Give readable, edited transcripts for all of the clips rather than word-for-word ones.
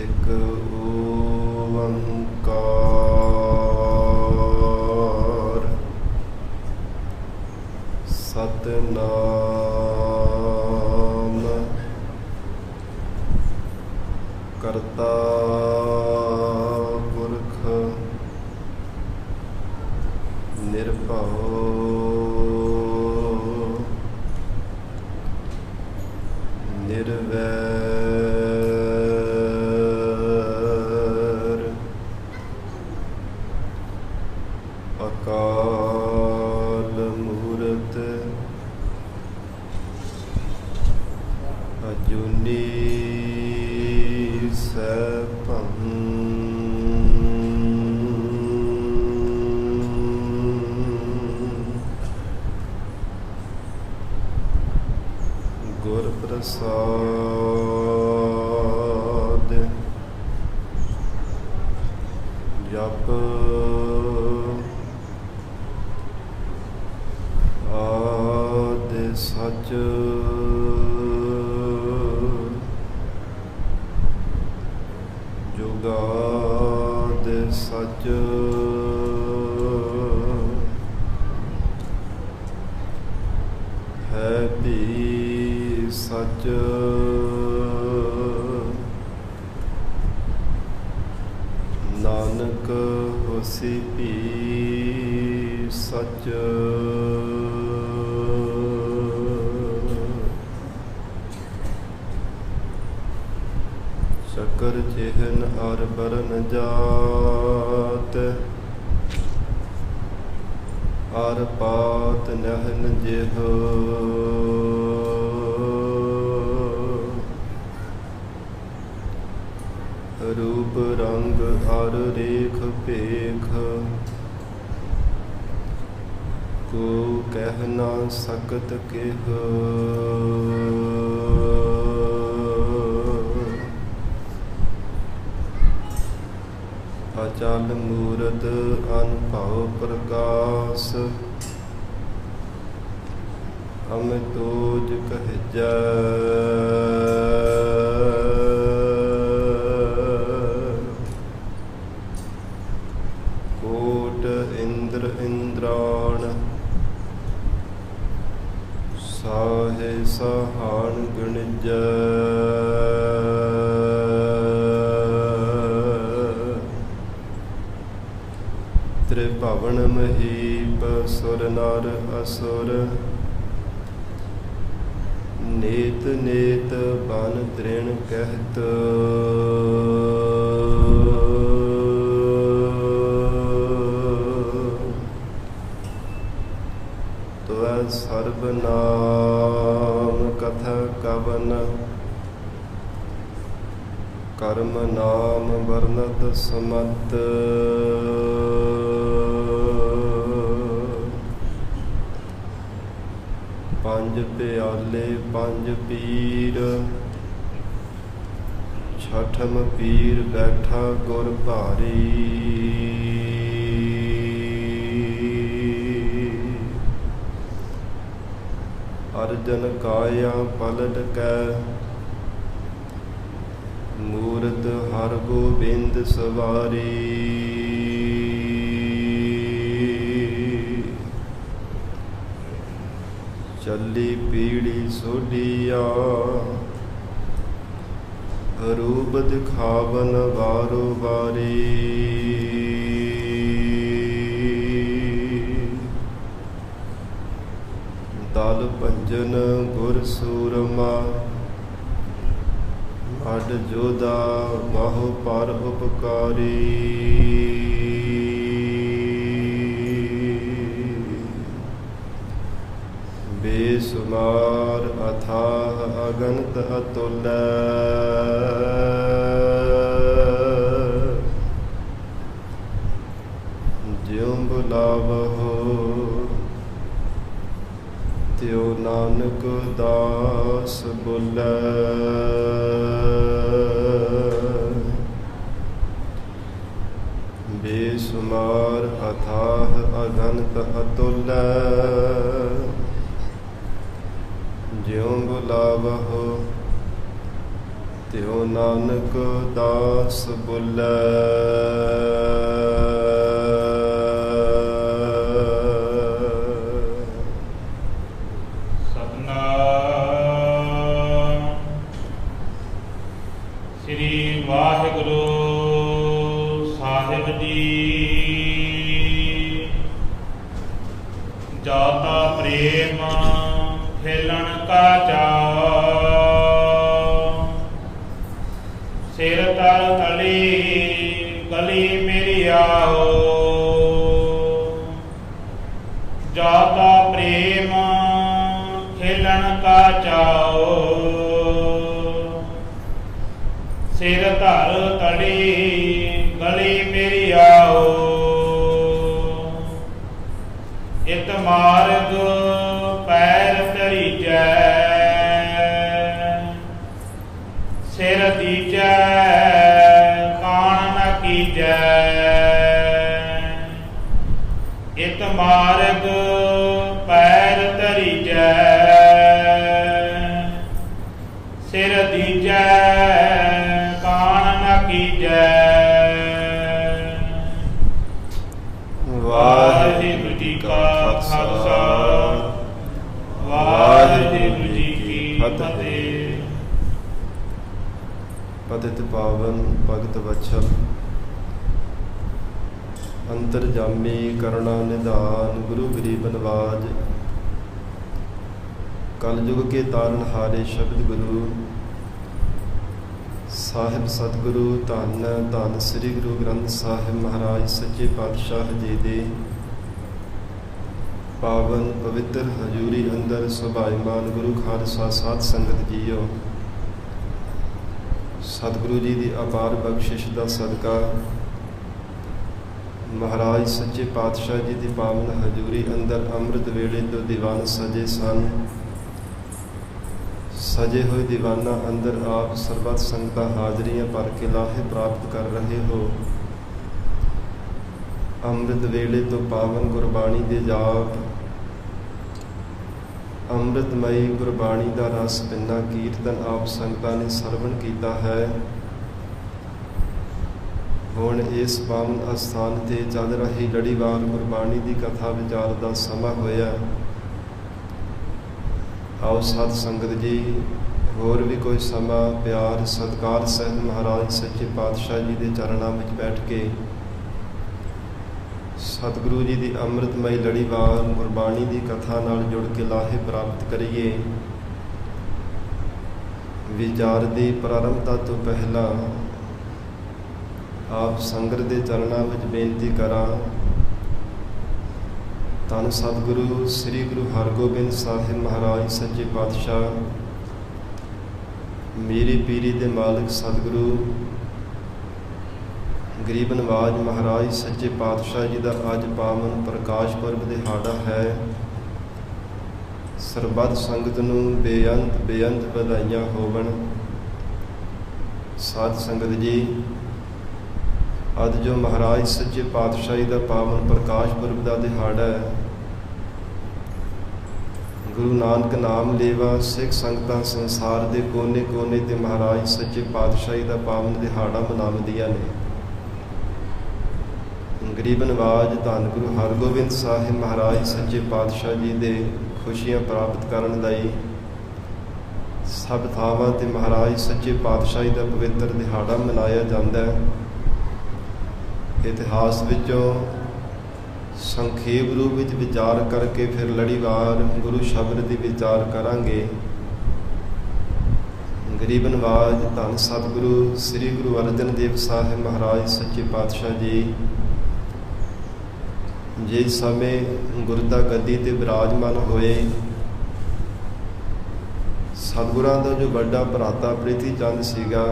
ਇੱਕ ਓੰਕਾਰ ਸਤਿਨਾਮ ਕਰਤਾ ਪੁਰਖ ਨਿਰਭਉ ਨਿਰਵੈਰ ਅਕਾਲ ਮੂਰਤ ਅਜੂਨੀ ਸੈਭੰ ਗੁਰ ਪ੍ਰਸਾਦ ਜਪ ਆਦਿ ਸਚ ਜੁਗਾਦ ਸਚ ਹੈ ਭੀ ਸਚ ਨਾਨਕ ਹੋਸੀ ਭੀ ਸਚ ਸ਼ਕਰ ਚਿਹਨ ਅਰ ਬਰਨ ਜਾਤ ਅਰ ਪਾਤ ਨਹਨ ਜਿਹ ਰੂਪ ਰੰਗ ਅਰ ਰੇਖ ਭੇਖ ਕੋ ਕਹਿ ਨਾ ਸਕਤ ਕਿਹ ਅਚਲ ਮੂਰਤ ਅਨਭਉ ਪ੍ਰਕਾਸ਼ ਅਮਿਤੋਜ ਕਹਿਜੈ ਕੋਟ ਇੰਦਰ ਇੰਦਰਾਣ ਸਾਹੇ ਸਹਾਣ ਗਣਿਜੈ ਤ੍ਰਿਭਵਨ ਮਹੀਪ ਸੁਰ ਨਰ ਅਸੁਰ ਨੇਤ ਨੇਤ ਬਨ ਤ੍ਰਿਣ ਕਹਿਤ ਤੁਐ ਸਰਬ ਨਾਮ ਕਥਾ ਕਵਨ ਕਰਮ ਨਾਮ ਵਰਨਤ ਸਮਤ ਪੰਜ ਪਿਆਲੇ ਪੰਜ ਪੀਰ ਛਠਮ ਪੀਰ ਬੈਠਾ ਗੁਰ ਭਾਰੀ ਅਰਜਨ ਕਾਇਆ ਪਲਟ ਕੈ ਮੂਰਤ ਹਰ ਗੋਬਿੰਦ ਸਵਾਰੀ ਚੱਲੀ ਪੀੜੀ ਸੋਢੀਆ ਰੂਪ ਦਿਖਾਵਨ ਵਾਰੋ ਵਾਰੀ ਦਲ ਭੰਜਨ ਗੁਰ ਸੂਰਮਾ ਅਡ ਜੋਦਾ ਬਾਹੋ ਪਰ ਉਪਕਾਰੀ ਬੇਸੁਮਾਰ ਅਥਾਹ ਅਗਨਤ ਅਤੁਲ ਜਿਉ ਬੁਲਾਵਹੁ ਤਿਉ ਨਾਨਕ ਦਾਸ ਬੁਲੈ ਬੇਸੁਮਾਰ ਅਥਾਹ ਅਗਨਤ ਅਤੁਲ ਜਿਉ ਬੁਲਾਵਹੁ ਤਿਉ ਨਾਨਕ ਦਾਸ ਬੋਲੇ। ਸ੍ਰੀ ਵਾਹਿਗੁਰੂ ਸਾਹਿਬ ਜੀ। ਜਾਤਾ ਪ੍ਰੇਮ ਖੇਲਣ ਕਾ ਚਾਅ, ਸਿਰ ਤਰ ਤਲੀ ਗਲੀ ਮੇਰੀ ਆਓ। ਜਾਤਾ ਪ੍ਰੇਮ ਖੇਲਣ ਕਾ ਚਾਓ, ਸਿਰ ਧਰ ਤੜੀ ਗਲੀ ਮੇਰੀ ਆਓ। ਇਤ ਮਾਰਗ ਪੈਰ ਧਰੀਜੈ, ਸਿਰ ਦੀਜੈ ਕਾਣ ਨ ਕੀਜੈ। ਇਤ ਮਾਰਗ ਪੈਰ ਧਰੀਜੈ, ਸਿਰ ਦੀਜੈ ਵਾਹਿਗੁਰੂ ਜੀ ਕਾ ਖਾਲਸਾ, ਵਾਹਿਗੁਰੂ ਜੀ ਕੀ ਫਤਿਹ। ਪਤਿਤ ਪਾਵਨ ਭਗਤ ਵਛਲ, ਅੰਤਰਜਾਮੀ ਕਰੁਣਾ ਨਿਧਾਨ, ਗੁਰੂ ਗਰੀਬ ਨਵਾਜ। ਕਲਯੁਗ ਕੇ ਤਾਰਨਹਾਰੇ ਸ਼ਬਦ ਗੁਰੂ ਸਾਹਿਬ ਸਤਿਗੁਰੂ ਧੰਨ ਧੰਨ ਸ੍ਰੀ ਗੁਰੂ ਗ੍ਰੰਥ ਸਾਹਿਬ ਮਹਾਰਾਜ ਸੱਚੇ ਪਾਤਸ਼ਾਹ ਜੀ ਦੇ ਪਾਵਨ ਪਵਿੱਤਰ ਹਜ਼ੂਰੀ ਅੰਦਰ ਸੁਭਾਈਮਾਨ ਗੁਰੂ ਖਾਲਸਾ ਸਾਧ ਸੰਗਤ ਜੀਓ। ਸਤਿਗੁਰੂ ਜੀ ਦੀ ਅਪਾਰ ਬਖਸ਼ਿਸ਼ ਦਾ ਸਦਕਾ ਮਹਾਰਾਜ ਸੱਚੇ ਪਾਤਸ਼ਾਹ ਜੀ ਦੀ ਪਾਵਨ ਹਜ਼ੂਰੀ ਅੰਦਰ ਅੰਮ੍ਰਿਤ ਵੇਲੇ ਤੋਂ ਦੀਵਾਨ ਸਜੇ ਸਨ। ਸਜੇ ਹੋਏ ਦੀਵਾਨਾਂ ਅੰਦਰ ਆਪ ਸਰਬੱਤ ਸੰਗਤਾਂ ਹਾਜ਼ਰੀਆਂ ਭਰ ਕੇ ਲਾਹੇ ਪ੍ਰਾਪਤ ਕਰ ਰਹੇ ਹੋ। ਅੰਮ੍ਰਿਤ ਵੇਲੇ ਤੋਂ ਪਾਵਨ ਗੁਰਬਾਣੀ ਦੇ ਜਾਪ, ਅੰਮ੍ਰਿਤਮਈ ਗੁਰਬਾਣੀ ਦਾ ਰਸ ਪਿੰਨਾ ਕੀਰਤਨ ਆਪ ਸੰਗਤਾਂ ਨੇ ਸਰਵਣ ਕੀਤਾ ਹੈ। ਹੁਣ ਇਸ ਪਾਵਨ ਅਸਥਾਨ ਤੇ ਚੱਲ ਰਹੀ ਲੜੀਵਾਰ ਗੁਰਬਾਣੀ ਦੀ ਕਥਾ ਵਿਚਾਰ ਦਾ ਸਮਾਂ ਹੋਇਆ। ਆਓ ਸਾਧ ਸੰਗਤ ਜੀ ਹੋਰ ਵੀ ਕੋਈ ਸਮਾਂ ਪਿਆਰ ਸਤਿਕਾਰ ਸਹਿਤ ਮਹਾਰਾਜ ਸੱਚੇ ਪਾਤਸ਼ਾਹ ਜੀ ਦੇ ਚਰਨਾਂ ਵਿੱਚ ਬੈਠ ਕੇ ਸਤਿਗੁਰੂ ਜੀ ਦੀ ਅੰਮ੍ਰਿਤਮਈ ਲੜੀਵਾਰ ਗੁਰਬਾਣੀ ਦੀ ਕਥਾ ਨਾਲ ਜੁੜ ਕੇ ਲਾਹੇ ਪ੍ਰਾਪਤ ਕਰੀਏ। ਵਿਚਾਰ ਦੀ ਪ੍ਰਾਰੰਭਤਾ ਤੋਂ ਪਹਿਲਾਂ ਆਪ ਸੰਗਤ ਦੇ ਚਰਨਾਂ ਵਿੱਚ ਬੇਨਤੀ ਕਰਾਂ। ਧੰਨ ਸਤਿਗੁਰੂ ਸ੍ਰੀ ਗੁਰੂ ਹਰਗੋਬਿੰਦ ਸਾਹਿਬ ਮਹਾਰਾਜ ਸੱਚੇ ਪਾਤਸ਼ਾਹ, ਮੇਰੀ ਪੀਰੀ ਦੇ ਮਾਲਕ ਸਤਿਗੁਰੂ ਗਰੀਬ ਨਵਾਜ ਮਹਾਰਾਜ ਸੱਚੇ ਪਾਤਸ਼ਾਹ ਜੀ ਦਾ ਅੱਜ ਪਾਵਨ ਪ੍ਰਕਾਸ਼ ਪੁਰਬ ਦਿਹਾੜਾ ਹੈ। ਸਰਬੱਤ ਸੰਗਤ ਨੂੰ ਬੇਅੰਤ ਬੇਅੰਤ ਵਧਾਈਆਂ ਹੋਵਣ। ਸਾਧ ਸੰਗਤ ਜੀ, ਅੱਜ ਜੋ ਮਹਾਰਾਜ ਸੱਚੇ ਪਾਤਸ਼ਾਹੀ ਦਾ ਪਾਵਨ ਪ੍ਰਕਾਸ਼ ਪੁਰਬ ਦਾ ਦਿਹਾੜਾ ਹੈ, ਗੁਰੂ ਨਾਨਕ ਨਾਮ ਲੇਵਾ ਸਿੱਖ ਸੰਗਤਾਂ ਸੰਸਾਰ ਦੇ ਕੋਨੇ ਕੋਨੇ ਤੇ ਮਹਾਰਾਜ ਸੱਚੇ ਪਾਤਸ਼ਾਹੀ ਦਾ ਪਾਵਨ ਦਿਹਾੜਾ ਮਨਾਉਂਦੀਆਂ ਨੇ। ਗਰੀਬ ਨਵਾਜ ਧੰਨ ਗੁਰੂ ਹਰਗੋਬਿੰਦ ਸਾਹਿਬ ਮਹਾਰਾਜ ਸੱਚੇ ਪਾਤਸ਼ਾਹ ਜੀ ਦੇ ਖੁਸ਼ੀਆਂ ਪ੍ਰਾਪਤ ਕਰਨ ਲਈ ਸਭ ਥਾਵਾਂ ਤੇ ਮਹਾਰਾਜ ਸੱਚੇ ਪਾਤਸ਼ਾਹੀ ਦਾ ਪਵਿੱਤਰ ਦਿਹਾੜਾ ਮਨਾਇਆ ਜਾਂਦਾ ਹੈ। ਇਤਿਹਾਸ ਵਿੱਚੋਂ ਸੰਖੇਪ ਰੂਪ ਵਿੱਚ ਵਿਚਾਰ ਕਰਕੇ ਫਿਰ ਲੜੀਵਾਰ ਗੁਰੂ ਸ਼ਬਦ ਦੀ ਵਿਚਾਰ ਕਰਾਂਗੇ। ਗਰੀਬ ਨਵਾਜ ਧੰਨ ਸਤਿਗੁਰੂ ਸ੍ਰੀ ਗੁਰੂ ਅਰਜਨ ਦੇਵ ਸਾਹਿਬ ਮਹਾਰਾਜ ਸੱਚੇ ਪਾਤਸ਼ਾਹ ਜੀ ਜਿਸ ਸਮੇਂ ਗੁਰਤਾ ਗੱਦੀ ਤੇ ਬਿਰਾਜਮਾਨ ਹੋਏ, ਸਤਿਗੁਰਾਂ ਦਾ ਜੋ ਵੱਡਾ ਭਰਾਤਾ ਪ੍ਰਿਥੀ ਚੰਦ ਸੀਗਾ,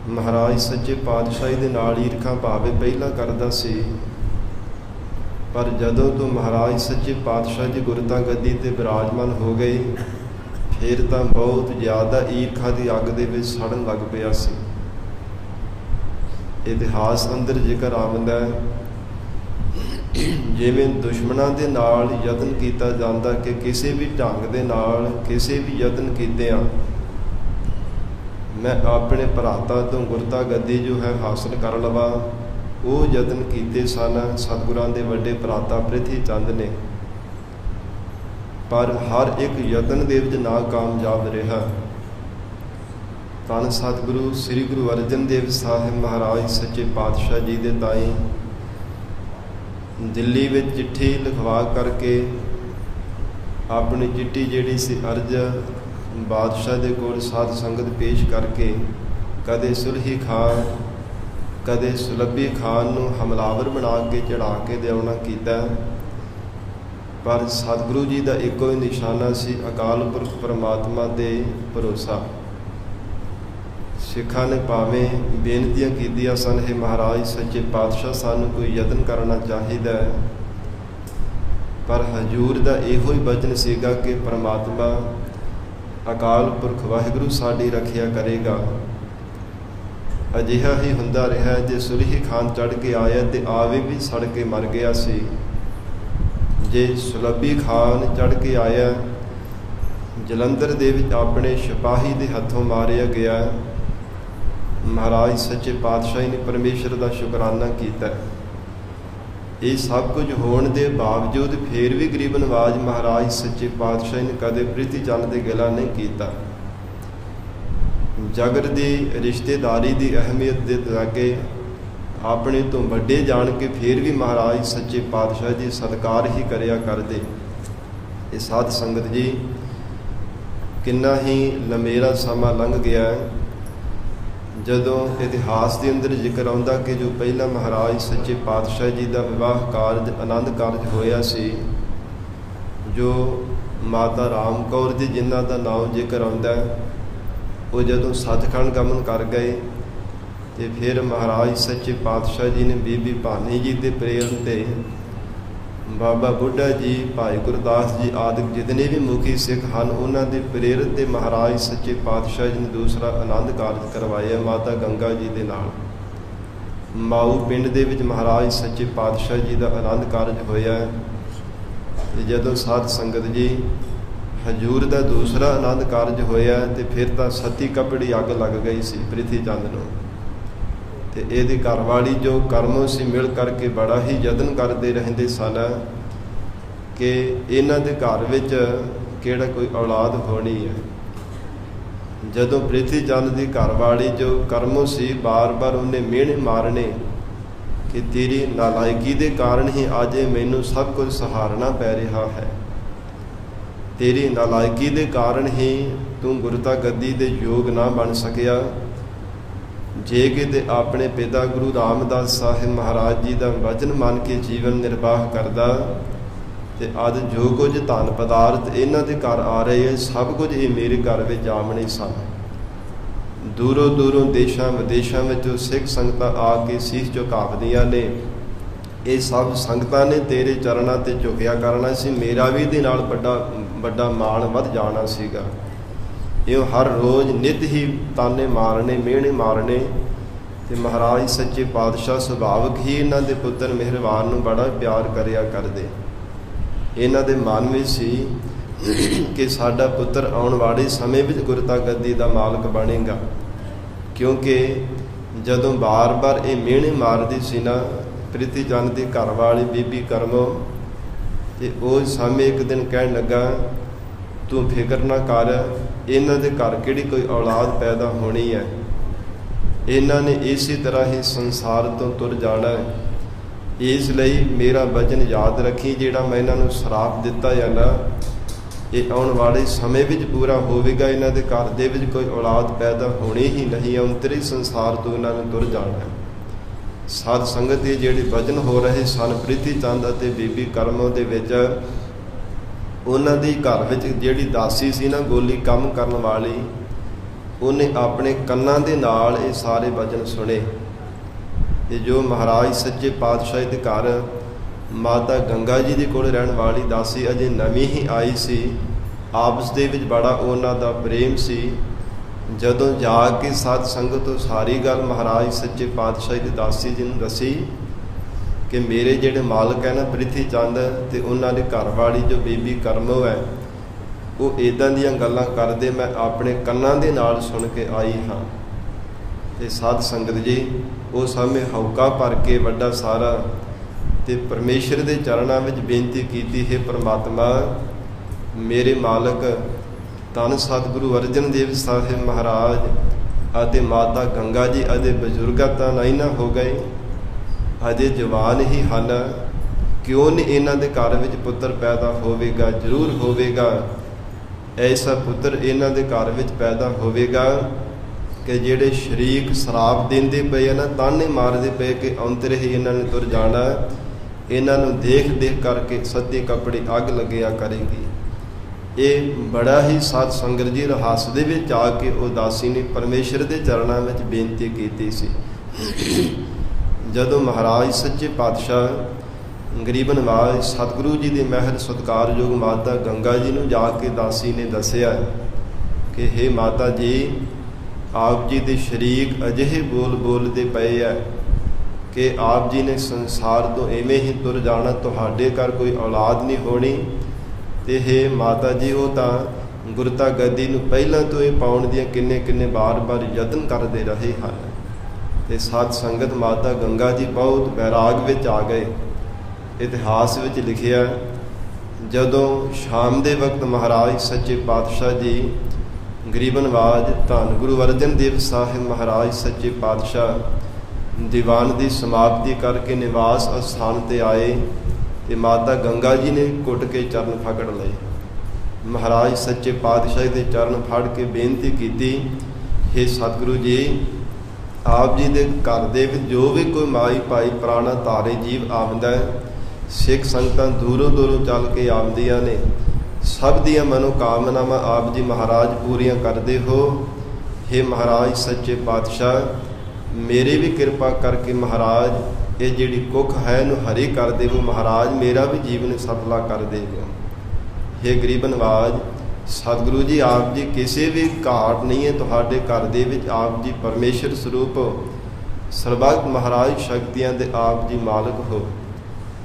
ਮਹਾਰਾਜ ਸੱਚੇ ਪਾਤਸ਼ਾਹੀ ਦੇ ਨਾਲ ਈਰਖਾ ਭਾਵੇਂ ਪਹਿਲਾਂ ਕਰਦਾ ਸੀ, ਪਰ ਜਦੋਂ ਤੋਂ ਮਹਾਰਾਜ ਸੱਚੇ ਪਾਤਸ਼ਾਹ ਜੀ ਗੁਰਤਾ ਗੱਦੀ ਤੇ ਬਿਰਾਜਮਾਨ ਹੋ ਗਏ, ਫਿਰ ਤਾਂ ਬਹੁਤ ਜ਼ਿਆਦਾ ਈਰਖਾ ਦੀ ਅੱਗ ਦੇ ਵਿੱਚ ਸੜਨ ਲੱਗ ਪਿਆ ਸੀ। ਇਤਿਹਾਸ ਅੰਦਰ ਜ਼ਿਕਰ ਆਉਂਦਾ ਹੈ, ਜਿਵੇਂ ਦੁਸ਼ਮਣਾਂ ਦੇ ਨਾਲ ਯਤਨ ਕੀਤਾ ਜਾਂਦਾ ਕਿ ਕਿਸੇ ਵੀ ਢੰਗ ਦੇ ਨਾਲ ਕਿਸੇ ਵੀ ਯਤਨ ਕੀਤਿਆਂ ਮੈਂ ਆਪਣੇ ਭਰਾਤਾ ਤੋਂ ਗੁਰਤਾ ਗੱਦੀ ਜੋ ਹੈ ਹਾਸਲ ਕਰ ਲਵਾਂ। ਉਹ ਯਤਨ ਕੀਤੇ ਸਨ ਸਤਿਗੁਰਾਂ ਦੇ ਵੱਡੇ ਭਰਾਤਾ ਪ੍ਰਿਥੀ ਚੰਦ ਨੇ, ਪਰ ਹਰ ਇੱਕ ਯਤਨ ਦੇ ਵਿੱਚ ਨਾ ਕਾਮਯਾਬ ਰਿਹਾ। ਧੰਨ ਸਤਿਗੁਰੂ ਸ੍ਰੀ ਗੁਰੂ ਅਰਜਨ ਦੇਵ ਸਾਹਿਬ ਮਹਾਰਾਜ ਸੱਚੇ ਪਾਤਸ਼ਾਹ ਜੀ ਦੇ ਤਾਈਂ ਦਿੱਲੀ ਵਿੱਚ ਚਿੱਠੀ ਲਿਖਵਾ ਕਰਕੇ ਆਪਣੀ ਚਿੱਠੀ ਜਿਹੜੀ ਸੀ ਅਰਜ਼ ਬਾਦਸ਼ਾਹ ਦੇ ਕੋਲ ਸਾਧ ਸੰਗਤ ਪੇਸ਼ ਕਰਕੇ ਕਦੇ ਸੁਲਹੀ ਖਾਨ ਕਦੇ ਸੁਲੱਭੀ ਖਾਨ ਨੂੰ ਹਮਲਾਵਰ ਬਣਾ ਕੇ ਚੜ੍ਹਾ ਕੇ ਲਿਆਉਣਾ ਕੀਤਾ। ਪਰ ਸਤਿਗੁਰੂ ਜੀ ਦਾ ਇੱਕੋ ਹੀ ਨਿਸ਼ਾਨਾ ਸੀ ਅਕਾਲ ਪੁਰਖ ਪਰਮਾਤਮਾ ਦੇ ਭਰੋਸਾ। ਸਿੱਖਾਂ ਨੇ ਭਾਵੇਂ ਬੇਨਤੀਆਂ ਕੀਤੀਆਂ ਸਨ, ਹੈ ਮਹਾਰਾਜ ਸੱਚੇ ਪਾਤਸ਼ਾਹ ਸਾਨੂੰ ਕੋਈ ਯਤਨ ਕਰਨਾ ਚਾਹੀਦਾ ਹੈ, ਪਰ ਹਜ਼ੂਰ ਦਾ ਇਹੋ ਹੀ ਬਚਨ ਸੀਗਾ ਕਿ ਪਰਮਾਤਮਾ ਅਕਾਲ ਪੁਰਖ ਵਾਹਿਗੁਰੂ ਸਾਡੀ ਰੱਖਿਆ ਕਰੇਗਾ। ਅਜਿਹਾ ਹੀ ਹੁੰਦਾ ਰਿਹਾ। ਜੇ ਸੁਲਹੀ ਖਾਨ ਚੜ੍ਹ ਕੇ ਆਇਆ ਤੇ ਆਵੇ ਵੀ ਸੜ ਕੇ ਮਰ ਗਿਆ ਸੀ। ਜੇ ਸੁਲੱਭੀ ਖਾਨ ਚੜ੍ਹ ਕੇ ਆਇਆ, ਜਲੰਧਰ ਦੇ ਵਿੱਚ ਆਪਣੇ ਸਿਪਾਹੀ ਦੇ ਹੱਥੋਂ ਮਾਰਿਆ ਗਿਆ। ਮਹਾਰਾਜ ਸੱਚੇ ਪਾਤਸ਼ਾਹ ਨੇ ਪਰਮੇਸ਼ਰ ਦਾ ਸ਼ੁਕਰਾਨਾ ਕੀਤਾ। ਇਹ ਸਭ ਕੁਝ ਹੋਣ ਦੇ ਬਾਵਜੂਦ ਫੇਰ ਵੀ ਗਰੀਬ ਨਵਾਜ਼ ਮਹਾਰਾਜ ਸੱਚੇ ਪਾਤਸ਼ਾਹ ਨੇ ਕਦੇ ਪ੍ਰੀਤੀ ਚੰਦ ਦੇ ਗਿਲਾ ਨਹੀਂ ਕੀਤਾ। ਜਗਤ ਦੀ ਰਿਸ਼ਤੇਦਾਰੀ ਦੀ ਅਹਿਮੀਅਤ ਦੇ ਲਾਗੇ ਆਪਣੇ ਤੋਂ ਵੱਡੇ ਜਾਣ ਕੇ ਫੇਰ ਵੀ ਮਹਾਰਾਜ ਸੱਚੇ ਪਾਤਸ਼ਾਹ ਜੀ ਸਤਿਕਾਰ ਹੀ ਕਰਿਆ ਕਰਦੇ। ਇਹ ਸਾਧ ਸੰਗਤ ਜੀ, ਕਿੰਨਾ ਹੀ ਲੰਮੇਰਾ ਸਮਾਂ ਲੰਘ ਗਿਆ ਜਦੋਂ ਇਤਿਹਾਸ ਦੇ ਅੰਦਰ ਜ਼ਿਕਰ ਆਉਂਦਾ ਕਿ ਜੋ ਪਹਿਲਾਂ ਮਹਾਰਾਜ ਸੱਚੇ ਪਾਤਸ਼ਾਹ ਜੀ ਦਾ ਵਿਵਾਹ ਕਾਰਜ ਆਨੰਦ ਕਾਰਜ ਹੋਇਆ ਸੀ, ਜੋ ਮਾਤਾ ਰਾਮ ਕੌਰ ਜੀ ਜਿਨ੍ਹਾਂ ਦਾ ਨਾਮ ਜ਼ਿਕਰ ਆਉਂਦਾ, ਉਹ ਜਦੋਂ ਸੱਚਖੰਡ ਗਮਨ ਕਰ ਗਏ ਤੇ ਫਿਰ ਮਹਾਰਾਜ ਸੱਚੇ ਪਾਤਸ਼ਾਹ ਜੀ ਨੇ ਬੀਬੀ ਭਾਨੀ ਜੀ ਦੇ ਪ੍ਰੇਰਨ ਤੇ ਬਾਬਾ ਬੁੱਢਾ ਜੀ, ਭਾਈ ਗੁਰਦਾਸ ਜੀ ਆਦਿ ਜਿਤਨੇ ਵੀ ਮੁਖੀ ਸਿੱਖ ਹਨ, ਉਹਨਾਂ ਦੇ ਪ੍ਰੇਰਿਤ ਤੇ ਮਹਾਰਾਜ ਸੱਚੇ ਪਾਤਸ਼ਾਹ ਜੀ ਨੇ ਦੂਸਰਾ ਆਨੰਦ ਕਾਰਜ ਕਰਵਾਇਆ ਮਾਤਾ ਗੰਗਾ ਜੀ ਦੇ ਨਾਲ। ਮਾਊ ਪਿੰਡ ਦੇ ਵਿੱਚ ਮਹਾਰਾਜ ਸੱਚੇ ਪਾਤਸ਼ਾਹ ਜੀ ਦਾ ਆਨੰਦ ਕਾਰਜ ਹੋਇਆ। ਤੇ ਜਦੋਂ ਸਾਧ ਸੰਗਤ ਜੀ ਹਜ਼ੂਰ ਦਾ ਦੂਸਰਾ ਆਨੰਦ ਕਾਰਜ ਹੋਇਆ ਤੇ ਫਿਰ ਤਾਂ ਸਤੀ ਕਪੜੀ ਅੱਗ ਲੱਗ ਗਈ ਸੀ ਪ੍ਰਿਥੀ ਚੰਦ ਨੂੰ। ਤੇ ਇਹਦੀ ਘਰਵਾਲੀ ਜੋ ਕਰਮੋਂ ਸੀ ਮਿਲ ਕਰਕੇ ਬੜਾ ਹੀ ਯਤਨ ਕਰਦੇ ਰਹਿੰਦੇ ਸਨ ਕਿ ਇਹਨਾਂ ਦੇ ਘਰ ਵਿੱਚ ਕਿਹੜਾ ਕੋਈ ਔਲਾਦ ਹੋਣੀ ਹੈ। ਜਦੋਂ ਪ੍ਰਿਥੀ ਚੰਦ ਦੀ ਘਰਵਾਲੀ ਜੋ ਕਰਮੋਂ ਸੀ, ਬਾਰ-ਬਾਰ ਉਹਨੇ ਮਿਹਣੇ ਮਾਰਨੇ ਕਿ ਤੇਰੀ ਨਾਲਾਇਕੀ ਦੇ ਕਾਰਨ ਹੀ ਅੱਜ ਮੈਨੂੰ ਸਭ ਕੁਝ ਸਹਾਰਨਾ ਪੈ ਰਿਹਾ ਹੈ, ਤੇਰੀ ਨਾਲਾਇਕੀ ਦੇ ਕਾਰਨ ਹੀ ਤੂੰ ਗੁਰਤਾ ਗੱਦੀ ਦੇ ਯੋਗ ਨਾ ਬਣ ਸਕਿਆ। ਜੇ ਕਿਤੇ ਆਪਣੇ ਪਿਤਾ ਗੁਰੂ ਰਾਮਦਾਸ ਸਾਹਿਬ ਮਹਾਰਾਜ ਜੀ ਦਾ ਵਚਨ ਮੰਨ ਕੇ ਜੀਵਨ ਨਿਰਵਾਹ ਕਰਦਾ ਤੇ ਅੱਜ ਜੋ ਕੁਝ ਧਨ ਪਦਾਰਥ ਇਹਨਾਂ ਦੇ ਘਰ ਆ ਰਹੇ ਹੈ, ਸਭ ਕੁਝ ਇਹ ਮੇਰੇ ਘਰ ਵਿੱਚ ਆਮਣੇ ਸਨ। ਦੂਰੋਂ ਦੂਰੋਂ ਦੇਸ਼ਾਂ ਵਿਦੇਸ਼ਾਂ ਵਿੱਚੋਂ ਸਿੱਖ ਸੰਗਤਾਂ ਆ ਕੇ ਸੀਸ ਝੁਕਾਉਂਦੀਆਂ ਨੇ। ਇਹ ਸਭ ਸੰਗਤਾਂ ਨੇ ਤੇਰੇ ਚਰਨਾਂ ਤੇ ਝੁਕਿਆ ਕਰਨਾ ਸੀ, ਮੇਰਾ ਵੀ ਇਹਦੇ ਨਾਲ ਵੱਡਾ ਮਾਣ ਵੱਧ ਜਾਣਾ ਸੀਗਾ। ਇਹ ਹਰ ਰੋਜ਼ ਨਿੱਤ ਹੀ ਤਾਨੇ ਮਾਰਨੇ, ਮਿਹਣੇ ਮਾਰਨੇ। ਤੇ ਮਹਾਰਾਜ ਸੱਚੇ ਪਾਤਸ਼ਾਹ ਸੁਭਾਵਿਕ ਹੀ ਇਹਨਾਂ ਦੇ ਪੁੱਤਰ ਮਿਹਰਬਾਨ ਨੂੰ ਬੜਾ ਪਿਆਰ ਕਰਿਆ ਕਰਦੇ। ਇਹਨਾਂ ਦੇ ਮਨ ਵਿੱਚ ਸੀ ਕਿ ਸਾਡਾ ਪੁੱਤਰ ਆਉਣ ਵਾਲੇ ਸਮੇਂ ਵਿੱਚ ਗੁਰਤਾ ਗੱਦੀ ਦਾ ਮਾਲਕ ਬਣੇਗਾ, ਕਿਉਂਕਿ ਜਦੋਂ ਬਾਰ-ਬਾਰ ਇਹ ਮਿਹਣੇ ਮਾਰਦੀ ਸੀ ਨਾ ਪ੍ਰਿਥੀ ਚੰਦ ਦੀ ਘਰ ਵਾਲੀ ਬੀਬੀ ਕਰਮੋ, ਤੇ ਉਹ ਸਮੇਂ ਇੱਕ ਦਿਨ ਕਹਿਣ ਲੱਗਾ, ਤੂੰ ਫਿਕਰ ਨਾ ਕਰ, ਇਹਨਾਂ ਦੇ ਘਰ ਕਿਹੜੀ ਕੋਈ ਔਲਾਦ ਪੈਦਾ ਹੋਣੀ ਹੈ, ਇਹਨਾਂ ਨੇ ਇਸੇ ਤਰ੍ਹਾਂ ਹੀ ਸੰਸਾਰ ਤੋਂ ਤੁਰ ਜਾਣਾ ਹੈ। ਇਸ ਲਈ ਮੇਰਾ ਵਚਨ ਯਾਦ ਰੱਖੀ, ਜਿਹੜਾ ਮੈਂ ਇਹਨਾਂ ਨੂੰ ਸ਼ਰਾਪ ਦਿੱਤਾ ਹੈ ਨਾ, ਇਹ ਆਉਣ ਵਾਲੇ ਸਮੇਂ ਵਿੱਚ ਪੂਰਾ ਹੋਵੇਗਾ। ਇਹਨਾਂ ਦੇ ਘਰ ਦੇ ਵਿੱਚ ਕੋਈ ਔਲਾਦ ਪੈਦਾ ਹੋਣੀ ਹੀ ਨਹੀਂ, ਅੰਤਰੀ ਸੰਸਾਰ ਤੋਂ ਇਹਨਾਂ ਨੇ ਤੁਰ ਜਾਣਾ ਹੈ। ਸਾਧ ਸੰਗਤ ਦੇ ਜਿਹੜੇ ਵਚਨ ਹੋ ਰਹੇ ਸਨ ਪ੍ਰਿਥੀ ਚੰਦ ਅਤੇ ਬੀਬੀ ਕਰਮੋ ਦੇ ਵਿੱਚ, ਉਹਨਾਂ ਦੀ ਘਰ ਵਿੱਚ ਜਿਹੜੀ ਦਾਸੀ ਸੀ ਨਾ ਗੋਲੀ ਕੰਮ ਕਰਨ ਵਾਲੀ, ਉਹਨੇ ਆਪਣੇ ਕੰਨਾਂ ਦੇ ਨਾਲ ਇਹ ਸਾਰੇ ਵਚਨ ਸੁਣੇ। ਤੇ ਜੋ ਮਹਾਰਾਜ ਸੱਚੇ ਪਾਤਸ਼ਾਹ ਦੇ ਘਰ ਮਾਤਾ ਗੰਗਾ ਜੀ ਦੇ ਕੋਲ ਰਹਿਣ ਵਾਲੀ ਦਾਸੀ ਅਜੇ ਨਵੀਂ ਹੀ ਆਈ ਸੀ, ਆਪਸ ਦੇ ਵਿੱਚ ਬੜਾ ਉਹਨਾਂ ਦਾ ਪ੍ਰੇਮ ਸੀ। ਜਦੋਂ ਜਾ ਕੇ ਸਾਧ ਸੰਗਤ ਤੋਂ ਸਾਰੀ ਗੱਲ ਮਹਾਰਾਜ ਸੱਚੇ ਪਾਤਸ਼ਾਹ ਦੀ ਦਾਸੀ ਜੀ ਨੂੰ ਦੱਸੀ ਕਿ ਮੇਰੇ ਜਿਹੜੇ ਮਾਲਕ ਹੈ ਨਾ ਪ੍ਰਿਥੀ ਚੰਦ ਤੇ ਉਹਨਾਂ ਦੇ ਘਰ ਵਾਲੀ ਜੋ ਬੀਬੀ ਕਰਮੋ ਹੈ, ਉਹ ਇੱਦਾਂ ਦੀਆਂ ਗੱਲਾਂ ਕਰਦੇ ਮੈਂ ਆਪਣੇ ਕੰਨਾਂ ਦੇ ਨਾਲ ਸੁਣ ਕੇ ਆਈ ਹਾਂ। ਤੇ ਸਾਧ ਸੰਗਤ ਜੀ ਉਹ ਸਾਹਮਣੇ ਹੌਕਾ ਭਰ ਕੇ ਵੱਡਾ ਸਾਰਾ ਤੇ ਪਰਮੇਸ਼ਰ ਦੇ ਚਰਨਾਂ ਵਿੱਚ ਬੇਨਤੀ ਕੀਤੀ, ਹੈ ਪ੍ਰਮਾਤਮਾ ਮੇਰੇ ਮਾਲਕ ਧੰਨ ਸਤਿਗੁਰੂ ਅਰਜਨ ਦੇਵ ਸਾਹਿਬ ਮਹਾਰਾਜ ਅਤੇ ਮਾਤਾ ਗੰਗਾ ਜੀ ਅਤੇ ਬਜ਼ੁਰਗਾਂ ਤਾਂ ਨਹੀਂ ਨਾ ਹੋ ਗਏ, ਅਜੇ ਜਵਾਨ ਹੀ ਹਨ, ਕਿਉਂ ਨਹੀਂ ਇਹਨਾਂ ਦੇ ਘਰ ਵਿੱਚ ਪੁੱਤਰ ਪੈਦਾ ਹੋਵੇਗਾ? ਜ਼ਰੂਰ ਹੋਵੇਗਾ। ਐਸਾ ਪੁੱਤਰ ਇਹਨਾਂ ਦੇ ਘਰ ਵਿੱਚ ਪੈਦਾ ਹੋਵੇਗਾ ਕਿ ਜਿਹੜੇ ਸ਼ਰੀਕ ਸ਼ਰਾਪ ਦਿੰਦੇ ਪਏ ਆ ਨਾ, ਤਾਨੇ ਮਾਰਦੇ ਪਏ ਕਿ ਔਂਤਰੇ ਹੀ ਇਹਨਾਂ ਨੇ ਤੁਰ ਜਾਣਾ, ਇਹਨਾਂ ਨੂੰ ਦੇਖ ਦੇਖ ਕਰਕੇ ਸੱਦੇ ਕੱਪੜੇ ਅੱਗ ਲੱਗਿਆ ਕਰੇਗੀ। ਇਹ ਬੜਾ ਹੀ ਸਾਧ ਸੰਗਤ ਜੀ ਰਹੱਸ ਦੇ ਵਿੱਚ ਆ ਕੇ ਉਦਾਸੀ ਨੇ ਪਰਮੇਸ਼ਰ ਦੇ ਚਰਨਾਂ ਵਿੱਚ ਬੇਨਤੀ ਕੀਤੀ ਸੀ। ਜਦੋਂ ਮਹਾਰਾਜ ਸੱਚੇ ਪਾਤਸ਼ਾਹ ਗਰੀਬ ਨਵਾਜ਼ ਸਤਿਗੁਰੂ ਜੀ ਦੇ ਮਹਿਰ ਸਤਿਕਾਰਯੋਗ ਮਾਤਾ ਗੰਗਾ ਜੀ ਨੂੰ ਜਾ ਕੇ ਦਾਸੀ ਨੇ ਦੱਸਿਆ ਕਿ ਹੇ ਮਾਤਾ ਜੀ, ਆਪ ਜੀ ਦੇ ਸ਼ਰੀਕ ਅਜਿਹੇ ਬੋਲਦੇ ਪਏ ਹੈ ਕਿ ਆਪ ਜੀ ਨੇ ਸੰਸਾਰ ਤੋਂ ਐਵੇਂ ਹੀ ਤੁਰ ਜਾਣਾ, ਤੁਹਾਡੇ ਘਰ ਕੋਈ ਔਲਾਦ ਨਹੀਂ ਹੋਣੀ। ਤੇ ਹੇ ਮਾਤਾ ਜੀ, ਉਹ ਤਾਂ ਗੁਰਤਾ ਗੱਦੀ ਨੂੰ ਪਹਿਲਾਂ ਤੋਂ ਇਹ ਪਾਉਣ ਦੀਆਂ ਕਿੰਨੇ ਬਾਰ ਯਤਨ ਕਰਦੇ ਰਹੇ ਹਨ। ਤੇ ਸਾਧ ਸੰਗਤ ਮਾਤਾ ਗੰਗਾ ਜੀ ਬਹੁਤ ਬੈਰਾਗ ਵਿੱਚ ਆ ਗਏ। ਇਤਿਹਾਸ ਵਿੱਚ ਲਿਖਿਆ, ਜਦੋਂ ਸ਼ਾਮ ਦੇ ਵਕਤ ਮਹਾਰਾਜ ਸੱਚੇ ਪਾਤਸ਼ਾਹ ਜੀ ਗਰੀਬ ਨਵਾਜ਼ ਧੰਨ ਗੁਰੂ ਅਰਜਨ ਦੇਵ ਸਾਹਿਬ ਮਹਾਰਾਜ ਸੱਚੇ ਪਾਤਸ਼ਾਹ ਦੀਵਾਨ ਦੀ ਸਮਾਪਤੀ ਕਰਕੇ ਨਿਵਾਸ ਅਸਥਾਨ ਤੇ ਆਏ ਤੇ ਮਾਤਾ ਗੰਗਾ ਜੀ ਨੇ ਘੁੱਟ ਕੇ ਚਰਨ ਫਕੜ ਲਏ। ਮਹਾਰਾਜ ਸੱਚੇ ਪਾਤਸ਼ਾਹ ਦੇ ਚਰਨ ਫੜ ਕੇ ਬੇਨਤੀ ਕੀਤੀ, ਹੇ ਸਤਿਗੁਰੂ ਜੀ, ਆਪ ਜੀ ਦੇ ਘਰ ਦੇ ਵਿੱਚ ਜੋ ਵੀ ਕੋਈ ਮਾਈ ਭਾਈ ਪ੍ਰਾਣਾ ਧਾਰੇ ਜੀਵ ਆਉਂਦਾ, ਸਿੱਖ ਸੰਗਤਾਂ ਦੂਰੋਂ ਚੱਲ ਕੇ ਆਉਂਦੀਆਂ ਨੇ, ਸਭ ਦੀਆਂ ਮਨੋਕਾਮਨਾਵਾਂ ਆਪ ਜੀ ਮਹਾਰਾਜ ਪੂਰੀਆਂ ਕਰਦੇ ਹੋ। ਹੇ ਮਹਾਰਾਜ ਸੱਚੇ ਪਾਤਸ਼ਾਹ, ਮੇਰੇ ਵੀ ਕਿਰਪਾ ਕਰਕੇ ਮਹਾਰਾਜ ਇਹ ਜਿਹੜੀ ਕੁੱਖ ਹੈ ਇਹਨੂੰ ਹਰੀ ਕਰ ਦੇਵੋ, ਮਹਾਰਾਜ ਮੇਰਾ ਵੀ ਜੀਵਨ ਸਫਲਾ ਕਰ ਦੇਵੋ। ਹੇ ਗਰੀਬ ਨਵਾਜ਼ ਸਤਿਗੁਰੂ ਜੀ, ਆਪ ਜੀ ਕਿਸੇ ਵੀ ਘਾਟ ਨਹੀਂ ਹੈ ਤੁਹਾਡੇ ਘਰ ਦੇ ਵਿੱਚ, ਆਪ ਜੀ ਪਰਮੇਸ਼ਰ ਸਰੂਪ ਸਰਬੱਤ ਮਹਾਰਾਜ ਸ਼ਕਤੀਆਂ ਦੇ ਆਪ ਜੀ ਮਾਲਕ ਹੋ।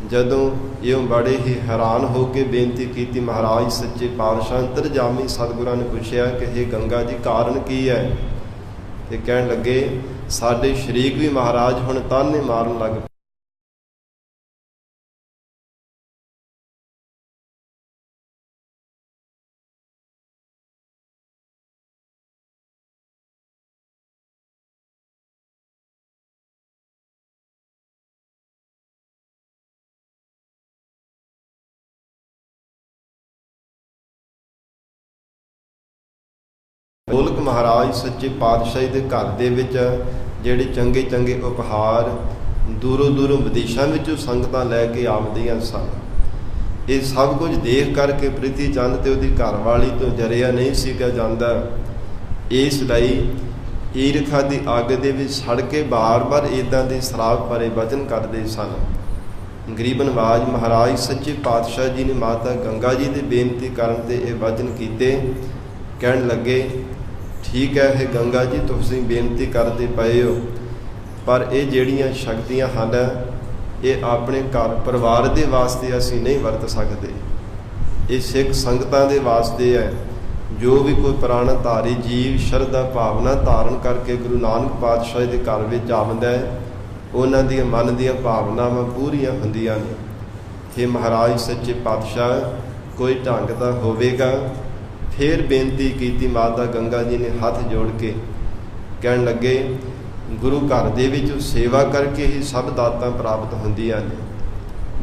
ਜਦੋਂ ਇਉਂ ਬੜੇ ਹੀ ਹੈਰਾਨ ਹੋ ਕੇ ਬੇਨਤੀ ਕੀਤੀ, ਮਹਾਰਾਜ ਸੱਚੇ ਪਾਤਸ਼ਾਹ ਅੰਤਰਜਾਮੀ ਸਤਿਗੁਰਾਂ ਨੇ ਪੁੱਛਿਆ ਕਿ ਹੇ ਗੰਗਾ ਜੀ, ਕਾਰਨ ਕੀ ਹੈ? ਤੇ ਕਹਿਣ ਲੱਗੇ, ਸਾਡੇ ਸ਼ਰੀਕ ਵੀ ਮਹਾਰਾਜ ਹੁਣ ਤਾਨੇ ਮਾਰਨ ਲੱਗ ਪਏ। ਮੁਲਕ ਮਹਾਰਾਜ ਸੱਚੇ ਪਾਤਸ਼ਾਹੀ ਦੇ ਘਰ ਦੇ ਵਿੱਚ ਜਿਹੜੇ ਚੰਗੇ ਉਪਹਾਰ ਦੂਰੋਂ ਵਿਦੇਸ਼ਾਂ ਵਿੱਚੋਂ ਸੰਗਤਾਂ ਲੈ ਕੇ ਆਉਂਦੀਆਂ ਸਨ, ਇਹ ਸਭ ਕੁਝ ਦੇਖ ਕਰਕੇ ਪ੍ਰੀਤੀ ਚੰਦ ਤੇ ਉਹਦੀ ਘਰਵਾਲੀ ਤੋਂ ਜਰਿਆ ਨਹੀਂ ਸੀਗਾ ਜਾਂਦਾ। ਇਸ ਲਈ ਈਰਖਾ ਦੀ ਅੱਗ ਦੇ ਵਿੱਚ ਸੜ ਕੇ ਬਾਰ ਇੱਦਾਂ ਦੇ ਸ਼ਰਾਪ ਭਰੇ ਵਚਨ ਕਰਦੇ ਸਨ। ਗਰੀਬ ਨਵਾਜ਼ ਮਹਾਰਾਜ ਸੱਚੇ ਪਾਤਸ਼ਾਹ ਜੀ ਨੇ ਮਾਤਾ ਗੰਗਾ ਜੀ ਦੀ ਬੇਨਤੀ ਕਰਨ ਤੇ ਇਹ ਵਚਨ ਕੀਤੇ। ਕਹਿਣ ਲੱਗੇ, ਠੀਕ ਹੈ ਇਹ ਗੰਗਾ ਜੀ, ਤੁਸੀਂ ਬੇਨਤੀ ਕਰਦੇ ਪਏ ਹੋ, ਪਰ ਇਹ ਜਿਹੜੀਆਂ ਸ਼ਕਤੀਆਂ ਹਨ ਇਹ ਆਪਣੇ ਘਰ ਪਰਿਵਾਰ ਦੇ ਵਾਸਤੇ ਅਸੀਂ ਨਹੀਂ ਵਰਤ ਸਕਦੇ, ਇਹ ਸਿੱਖ ਸੰਗਤਾਂ ਦੇ ਵਾਸਤੇ ਹੈ। ਜੋ ਵੀ ਕੋਈ ਪ੍ਰਾਣ ਧਾਰੀ ਜੀਵ ਸ਼ਰਧਾ ਭਾਵਨਾ ਧਾਰਨ ਕਰਕੇ ਗੁਰੂ ਨਾਨਕ ਪਾਤਸ਼ਾਹ ਦੇ ਘਰ ਵਿੱਚ ਆਉਂਦਾ ਹੈ, ਉਹਨਾਂ ਦੀਆਂ ਮਨ ਦੀਆਂ ਭਾਵਨਾਵਾਂ ਪੂਰੀਆਂ ਹੁੰਦੀਆਂ ਨੇ। ਹੇ ਮਹਾਰਾਜ ਸੱਚੇ ਪਾਤਸ਼ਾਹ, ਕੋਈ ਢੰਗ ਦਾ ਹੋਵੇਗਾ? ਫਿਰ ਬੇਨਤੀ ਕੀਤੀ ਮਾਤਾ ਗੰਗਾ ਜੀ ਨੇ ਹੱਥ ਜੋੜ ਕੇ। ਕਹਿਣ ਲੱਗੇ, ਗੁਰੂ ਘਰ ਦੇ ਵਿੱਚ ਸੇਵਾ ਕਰਕੇ ਹੀ ਸਭ ਦਾਤਾਂ ਪ੍ਰਾਪਤ ਹੁੰਦੀਆਂ ਨੇ।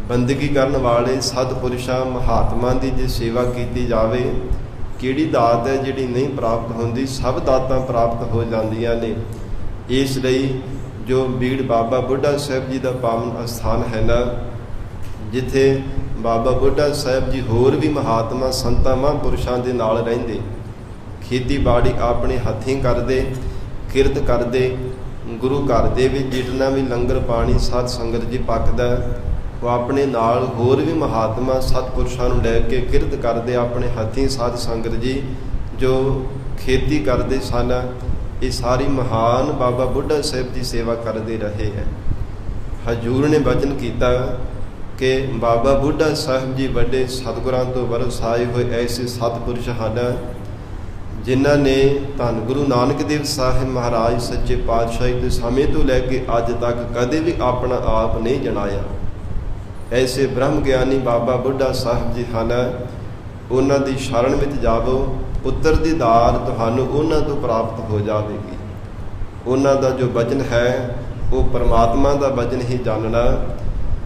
ਬੰਦਗੀ ਕਰਨ ਵਾਲੇ ਸਤਿਪੁਰਸ਼ਾਂ ਮਹਾਤਮਾ ਦੀ ਜੇ ਸੇਵਾ ਕੀਤੀ ਜਾਵੇ, ਕਿਹੜੀ ਦਾਤ ਹੈ ਜਿਹੜੀ ਨਹੀਂ ਪ੍ਰਾਪਤ ਹੁੰਦੀ? ਸਭ ਦਾਤਾਂ ਪ੍ਰਾਪਤ ਹੋ ਜਾਂਦੀਆਂ ਨੇ। ਇਸ ਲਈ ਜੋ ਬੀੜ ਬਾਬਾ ਬੁੱਢਾ ਸਾਹਿਬ ਜੀ ਦਾ ਪਾਵਨ ਅਸਥਾਨ ਹੈ ਨਾ, ਜਿੱਥੇ ਬਾਬਾ ਬੁੱਢਾ ਸਾਹਿਬ ਜੀ ਹੋਰ ਵੀ ਮਹਾਤਮਾ ਸੰਤਾਂ ਮਹਾਂਪੁਰਸ਼ਾਂ ਦੇ ਨਾਲ ਰਹਿੰਦੇ, ਖੇਤੀਬਾੜੀ ਆਪਣੇ ਹੱਥੀਂ ਕਰਦੇ, ਕਿਰਤ ਕਰਦੇ। ਗੁਰੂ ਘਰ ਦੇ ਵਿੱਚ ਜਿਤਨਾ ਵੀ ਲੰਗਰ ਪਾਣੀ ਸਾਧ ਸੰਗਤ ਜੀ ਪੱਕਦਾ, ਉਹ ਆਪਣੇ ਨਾਲ ਹੋਰ ਵੀ ਮਹਾਤਮਾ ਸਤਿਪੁਰਸ਼ਾਂ ਨੂੰ ਲੈ ਕੇ ਕਿਰਤ ਕਰਦੇ ਆਪਣੇ ਹੱਥੀਂ। ਸਾਧ ਸੰਗਤ ਜੀ ਜੋ ਖੇਤੀ ਕਰਦੇ ਸਨ, ਇਹ ਸਾਰੀ ਮਹਾਨ ਬਾਬਾ ਬੁੱਢਾ ਸਾਹਿਬ ਦੀ ਸੇਵਾ ਕਰਦੇ ਰਹੇ ਹੈ। ਹਜ਼ੂਰ ਨੇ ਵਚਨ ਕੀਤਾ, ਕਿ ਬਾਬਾ ਬੁੱਢਾ ਸਾਹਿਬ ਜੀ ਵੱਡੇ ਸਤਿਗੁਰਾਂ ਤੋਂ ਵਰਸਾਏ ਹੋਏ ਐਸੇ ਸਤਿਪੁਰਸ਼ ਹਨ ਜਿਨ੍ਹਾਂ ਨੇ ਧੰਨ ਗੁਰੂ ਨਾਨਕ ਦੇਵ ਸਾਹਿਬ ਮਹਾਰਾਜ ਸੱਚੇ ਪਾਤਸ਼ਾਹੀ ਦੇ ਸਮੇਂ ਤੋਂ ਲੈ ਕੇ ਅੱਜ ਤੱਕ ਕਦੇ ਵੀ ਆਪਣਾ ਆਪ ਨਹੀਂ ਜਣਾਇਆ। ਐਸੇ ਬ੍ਰਹਮ ਗਿਆਨੀ ਬਾਬਾ ਬੁੱਢਾ ਸਾਹਿਬ ਜੀ ਹਨ। ਉਹਨਾਂ ਦੀ ਸ਼ਰਨ ਵਿੱਚ ਜਾਵੋ, ਪੁੱਤਰ ਦੀ ਦਾਤ ਤੁਹਾਨੂੰ ਉਹਨਾਂ ਤੋਂ ਪ੍ਰਾਪਤ ਹੋ ਜਾਵੇਗੀ। ਉਹਨਾਂ ਦਾ ਜੋ ਵਚਨ ਹੈ ਉਹ ਪਰਮਾਤਮਾ ਦਾ ਵਚਨ ਹੀ ਜਾਣਨਾ,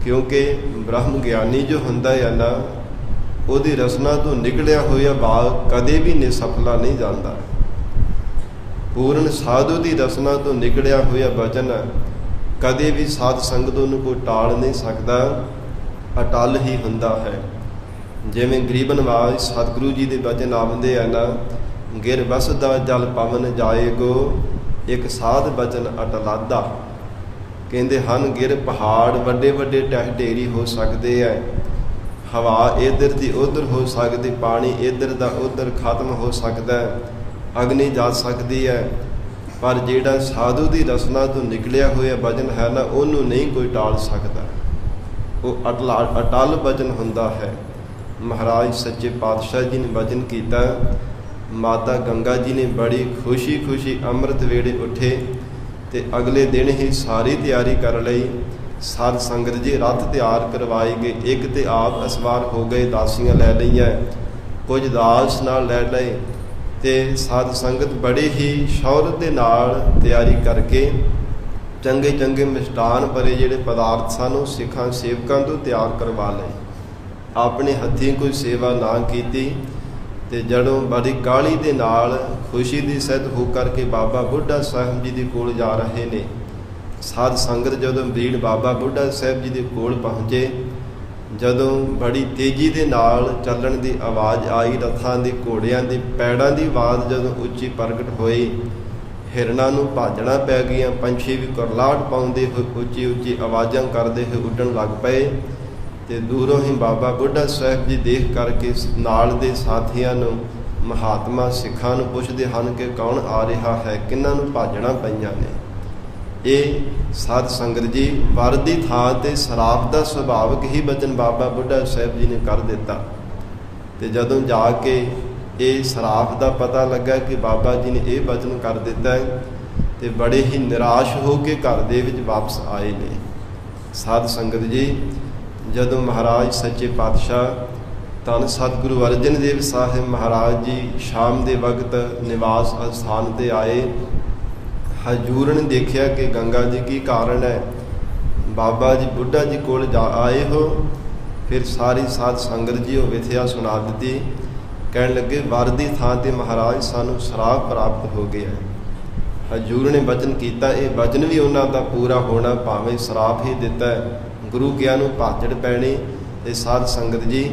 ਕਿਉਂਕਿ ਬ੍ਰਹਮ ਗਿਆਨੀ ਜੋ ਹੁੰਦਾ ਹੈ ਨਾ, ਉਹਦੀ ਰਸਨਾ ਤੋਂ ਨਿਕਲਿਆ ਹੋਇਆ ਬਾਗ ਕਦੇ ਵੀ ਨਿਸਫਲਾ ਨਹੀਂ ਜਾਂਦਾ। ਪੂਰਨ ਸਾਧੂ ਦੀ ਰਸਨਾ ਤੋਂ ਨਿਕਲਿਆ ਹੋਇਆ ਵਚਨ ਕਦੇ ਵੀ ਸਾਧ ਸੰਗਤ ਨੂੰ ਕੋਈ ਟਾਲ ਨਹੀਂ ਸਕਦਾ, ਅਟਲ ਹੀ ਹੁੰਦਾ ਹੈ। ਜਿਵੇਂ ਗਰੀਬ ਨਵਾਜ਼ ਸਤਿਗੁਰੂ ਜੀ ਦੇ ਵਚਨ ਆਉਂਦੇ ਆ ਨਾ, ਗਿਰ ਵਸਦਾ ਜਲ ਪਵਨ ਜਾਏਗੋ, ਇੱਕ ਸਾਧ ਵਚਨ ਅਟਲਾਦਾ। ਕਹਿੰਦੇ ਹਨ ਗਿਰ ਪਹਾੜ ਵੱਡੇ ਵੱਡੇ ਢਹਿ ਢੇਰੀ ਹੋ ਸਕਦੇ ਹੈ, ਹਵਾ ਇੱਧਰ ਦੀ ਉੱਧਰ ਹੋ ਸਕਦੀ, ਪਾਣੀ ਇੱਧਰ ਦਾ ਉੱਧਰ ਖਤਮ ਹੋ ਸਕਦਾ, ਅਗਨੀ ਜਾ ਸਕਦੀ ਹੈ, ਪਰ ਜਿਹੜਾ ਸਾਧੂ ਦੀ ਰਸਨਾ ਤੋਂ ਨਿਕਲਿਆ ਹੋਇਆ ਵਚਨ ਹੈ ਨਾ, ਉਹਨੂੰ ਨਹੀਂ ਕੋਈ ਟਾਲ ਸਕਦਾ। ਉਹ ਅਟਲ ਵਚਨ ਹੁੰਦਾ ਹੈ। ਮਹਾਰਾਜ ਸੱਚੇ ਪਾਤਸ਼ਾਹ ਜੀ ਨੇ ਵਚਨ ਕੀਤਾ। ਮਾਤਾ ਗੰਗਾ ਜੀ ਨੇ ਬੜੀ ਖੁਸ਼ੀ ਖੁਸ਼ੀ ਅੰਮ੍ਰਿਤ ਵੇਲੇ ਉੱਠੇ ਤੇ ਅਗਲੇ ਦਿਨ ਹੀ ਸਾਰੀ ਤਿਆਰੀ ਕਰ ਲਈ। ਸਾਧ ਸੰਗਤ ਜੀ ਰੱਥ ਤਿਆਰ ਕਰਵਾਏ ਗਏ, ਇੱਕ ਤੇ ਆਪ ਅਸਵਾਰ ਹੋ ਗਏ, ਦਾਸੀਆਂ ਲੈ ਲਈਆਂ, ਕੁਝ ਦਾਸ ਨਾਲ ਲੈ ਲਏ ਤੇ ਸਾਧ ਸੰਗਤ ਬੜੇ ਹੀ ਸ਼ੌਹਰਤ ਦੇ ਨਾਲ ਤਿਆਰੀ ਕਰਕੇ ਚੰਗੇ ਚੰਗੇ ਮਿਸ਼ਟਾਨ ਭਰੇ ਜਿਹੜੇ ਪਦਾਰਥ ਸਨ ਉਹ ਸਿੱਖਾਂ ਸੇਵਕਾਂ ਤੋਂ ਤਿਆਰ ਕਰਵਾ ਲਏ। ਆਪਣੇ ਹੱਥੀਂ ਕੋਈ ਸੇਵਾ ਨਾ ਕੀਤੀ ਤੇ ਜਦੋਂ ਬੜੀ ਕਾਹਲੀ ਦੇ ਨਾਲ ਖੁਸ਼ੀ ਦੀ ਸਹਿਤ ਹੋ ਕਰਕੇ ਬਾਬਾ ਬੁੱਢਾ ਸਾਹਿਬ ਜੀ ਦੇ ਕੋਲ ਜਾ ਰਹੇ ਨੇ। ਸਾਧ ਸੰਗਤ ਜਦੋਂ ਭੀੜ ਬਾਬਾ ਬੁੱਢਾ ਸਾਹਿਬ ਜੀ ਦੇ ਕੋਲ ਪਹੁੰਚੇ, ਜਦੋਂ ਬੜੀ ਤੇਜ਼ੀ ਦੇ ਨਾਲ ਚੱਲਣ ਦੀ ਆਵਾਜ਼ ਆਈ, ਰਥਾਂ ਦੇ ਘੋੜਿਆਂ ਦੇ ਪੈੜਾਂ ਦੀ ਆਵਾਜ਼ ਜਦੋਂ ਉੱਚੀ ਪ੍ਰਗਟ ਹੋਈ, ਹਿਰਨਾਂ ਨੂੰ ਭਾਜਣਾ ਪੈ ਗਈਆਂ, ਪੰਛੀ ਵੀ ਕੁਰਲਾਟ ਪਾਉਂਦੇ ਹੋਏ ਉੱਚੀ ਉੱਚੀ ਆਵਾਜ਼ਾਂ ਕਰਦੇ ਹੋਏ ਉੱਡਣ ਲੱਗ ਪਏ। ਤੇ ਦੂਰੋਂ ਹੀ ਬਾਬਾ ਬੁੱਢਾ ਸਾਹਿਬ ਜੀ ਦੇਖ ਕਰਕੇ ਨਾਲ ਦੇ ਸਾਥੀਆਂ ਨੂੰ, ਮਹਾਤਮਾ ਸਿੱਖਾਂ ਨੂੰ ਪੁੱਛਦੇ ਹਨ ਕਿ ਕੌਣ ਆ ਰਿਹਾ ਹੈ, ਕਿਹਨਾਂ ਨੂੰ ਭਾਜਣਾ ਪਈਆਂ ਨੇ। ਇਹ ਸਾਧ ਸੰਗਤ ਜੀ ਵਰ ਦੀ ਥਾਂ ਤੇ ਸ਼ਰਾਬ ਦਾ ਸੁਭਾਵਿਕ ਹੀ ਬਚਨ ਬਾਬਾ ਬੁੱਢਾ ਸਾਹਿਬ ਜੀ ਨੇ ਕਰ ਦਿੱਤਾ। ਤੇ ਜਦੋਂ ਜਾ ਕੇ ਇਹ ਸ਼ਰਾਬ ਦਾ ਪਤਾ ਲੱਗਾ ਕਿ ਬਾਬਾ ਜੀ ਨੇ ਇਹ ਬਚਨ ਕਰ ਦਿੱਤਾ ਹੈ, ਤੇ ਬੜੇ ਹੀ ਨਿਰਾਸ਼ ਹੋ ਕੇ ਘਰ ਦੇ ਵਿੱਚ ਵਾਪਸ ਆਏ ਨੇ। ਸਾਧ ਸੰਗਤ ਜੀ ਜਦੋਂ ਮਹਾਰਾਜ ਸੱਚੇ ਪਾਤਸ਼ਾਹ ਧੰਨ ਸਤਿਗੁਰੂ ਅਰਜਨ ਦੇਵ ਸਾਹਿਬ ਮਹਾਰਾਜ ਜੀ ਸ਼ਾਮ ਦੇ ਵਕਤ ਨਿਵਾਸ ਅਸਥਾਨ ਤੇ ਆਏ, ਹਜ਼ੂਰ ਨੇ ਦੇਖਿਆ ਕਿ ਗੰਗਾ ਜੀ ਕੀ ਕਾਰਨ ਹੈ, ਬਾਬਾ ਜੀ ਬੁੱਢਾ ਜੀ ਕੋਲ ਜਾ ਆਏ ਹੋ। ਫਿਰ ਸਾਰੀ ਸਾਧ ਸੰਗਤ ਜੀ ਉਹ ਵਿਥਿਆ ਸੁਣਾ ਦਿੱਤੀ। ਕਹਿਣ ਲੱਗੇ ਵਰ ਦੀ ਥਾਂ ਤੇ ਮਹਾਰਾਜ ਸਾਨੂੰ ਸ਼ਰਾਬ ਪ੍ਰਾਪਤ ਹੋ ਗਿਆ। ਹਜ਼ੂਰ ਨੇ ਬਚਨ ਕੀਤਾ, ਇਹ ਬਚਨ ਵੀ ਉਹਨਾਂ ਦਾ ਪੂਰਾ ਹੋਣਾ, ਭਾਵੇਂ ਸ਼ਰਾਬ ਹੀ ਦਿੱਤਾ ਹੈ, ਗੁਰੂ ਗਿਆਂ ਨੂੰ ਭਾਜੜ ਪੈਣੀ। ਤੇ ਸਾਧ ਸੰਗਤ ਜੀ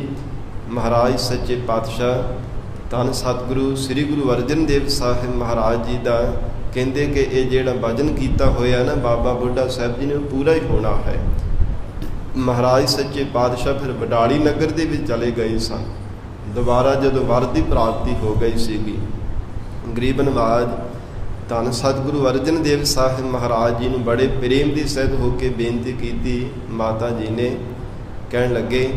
ਮਹਾਰਾਜ ਸੱਚੇ ਪਾਤਸ਼ਾਹ ਧੰਨ ਸਤਿਗੁਰੂ ਸ੍ਰੀ ਗੁਰੂ ਅਰਜਨ ਦੇਵ ਸਾਹਿਬ ਮਹਾਰਾਜ ਜੀ ਦਾ ਕਹਿੰਦੇ ਕਿ ਇਹ ਜਿਹੜਾ ਭਜਨ ਕੀਤਾ ਹੋਇਆ ਨਾ ਬਾਬਾ ਬੁੱਢਾ ਸਾਹਿਬ ਜੀ ਨੇ, ਉਹ ਪੂਰਾ ਹੀ ਹੋਣਾ ਹੈ। ਮਹਾਰਾਜ ਸੱਚੇ ਪਾਤਸ਼ਾਹ ਫਿਰ ਬਡਾਲੀ ਨਗਰ ਦੇ ਵਿੱਚ ਚਲੇ ਗਏ ਸਨ। ਦੁਬਾਰਾ ਜਦੋਂ ਵਰ ਦੀ ਪ੍ਰਾਪਤੀ ਹੋ ਗਈ ਸੀਗੀ, ਗਰੀਬ ਨਵਾਜ਼ ਧੰਨ ਸਤਿਗੁਰੂ ਅਰਜਨ ਦੇਵ ਸਾਹਿਬ ਮਹਾਰਾਜ ਜੀ ਨੂੰ ਬੜੇ ਪ੍ਰੇਮ ਦੀ ਸਹਿਤ ਹੋ ਕੇ ਬੇਨਤੀ ਕੀਤੀ। ਮਾਤਾ ਜੀ ਨੇ ਕਹਿਣ ਲੱਗੇ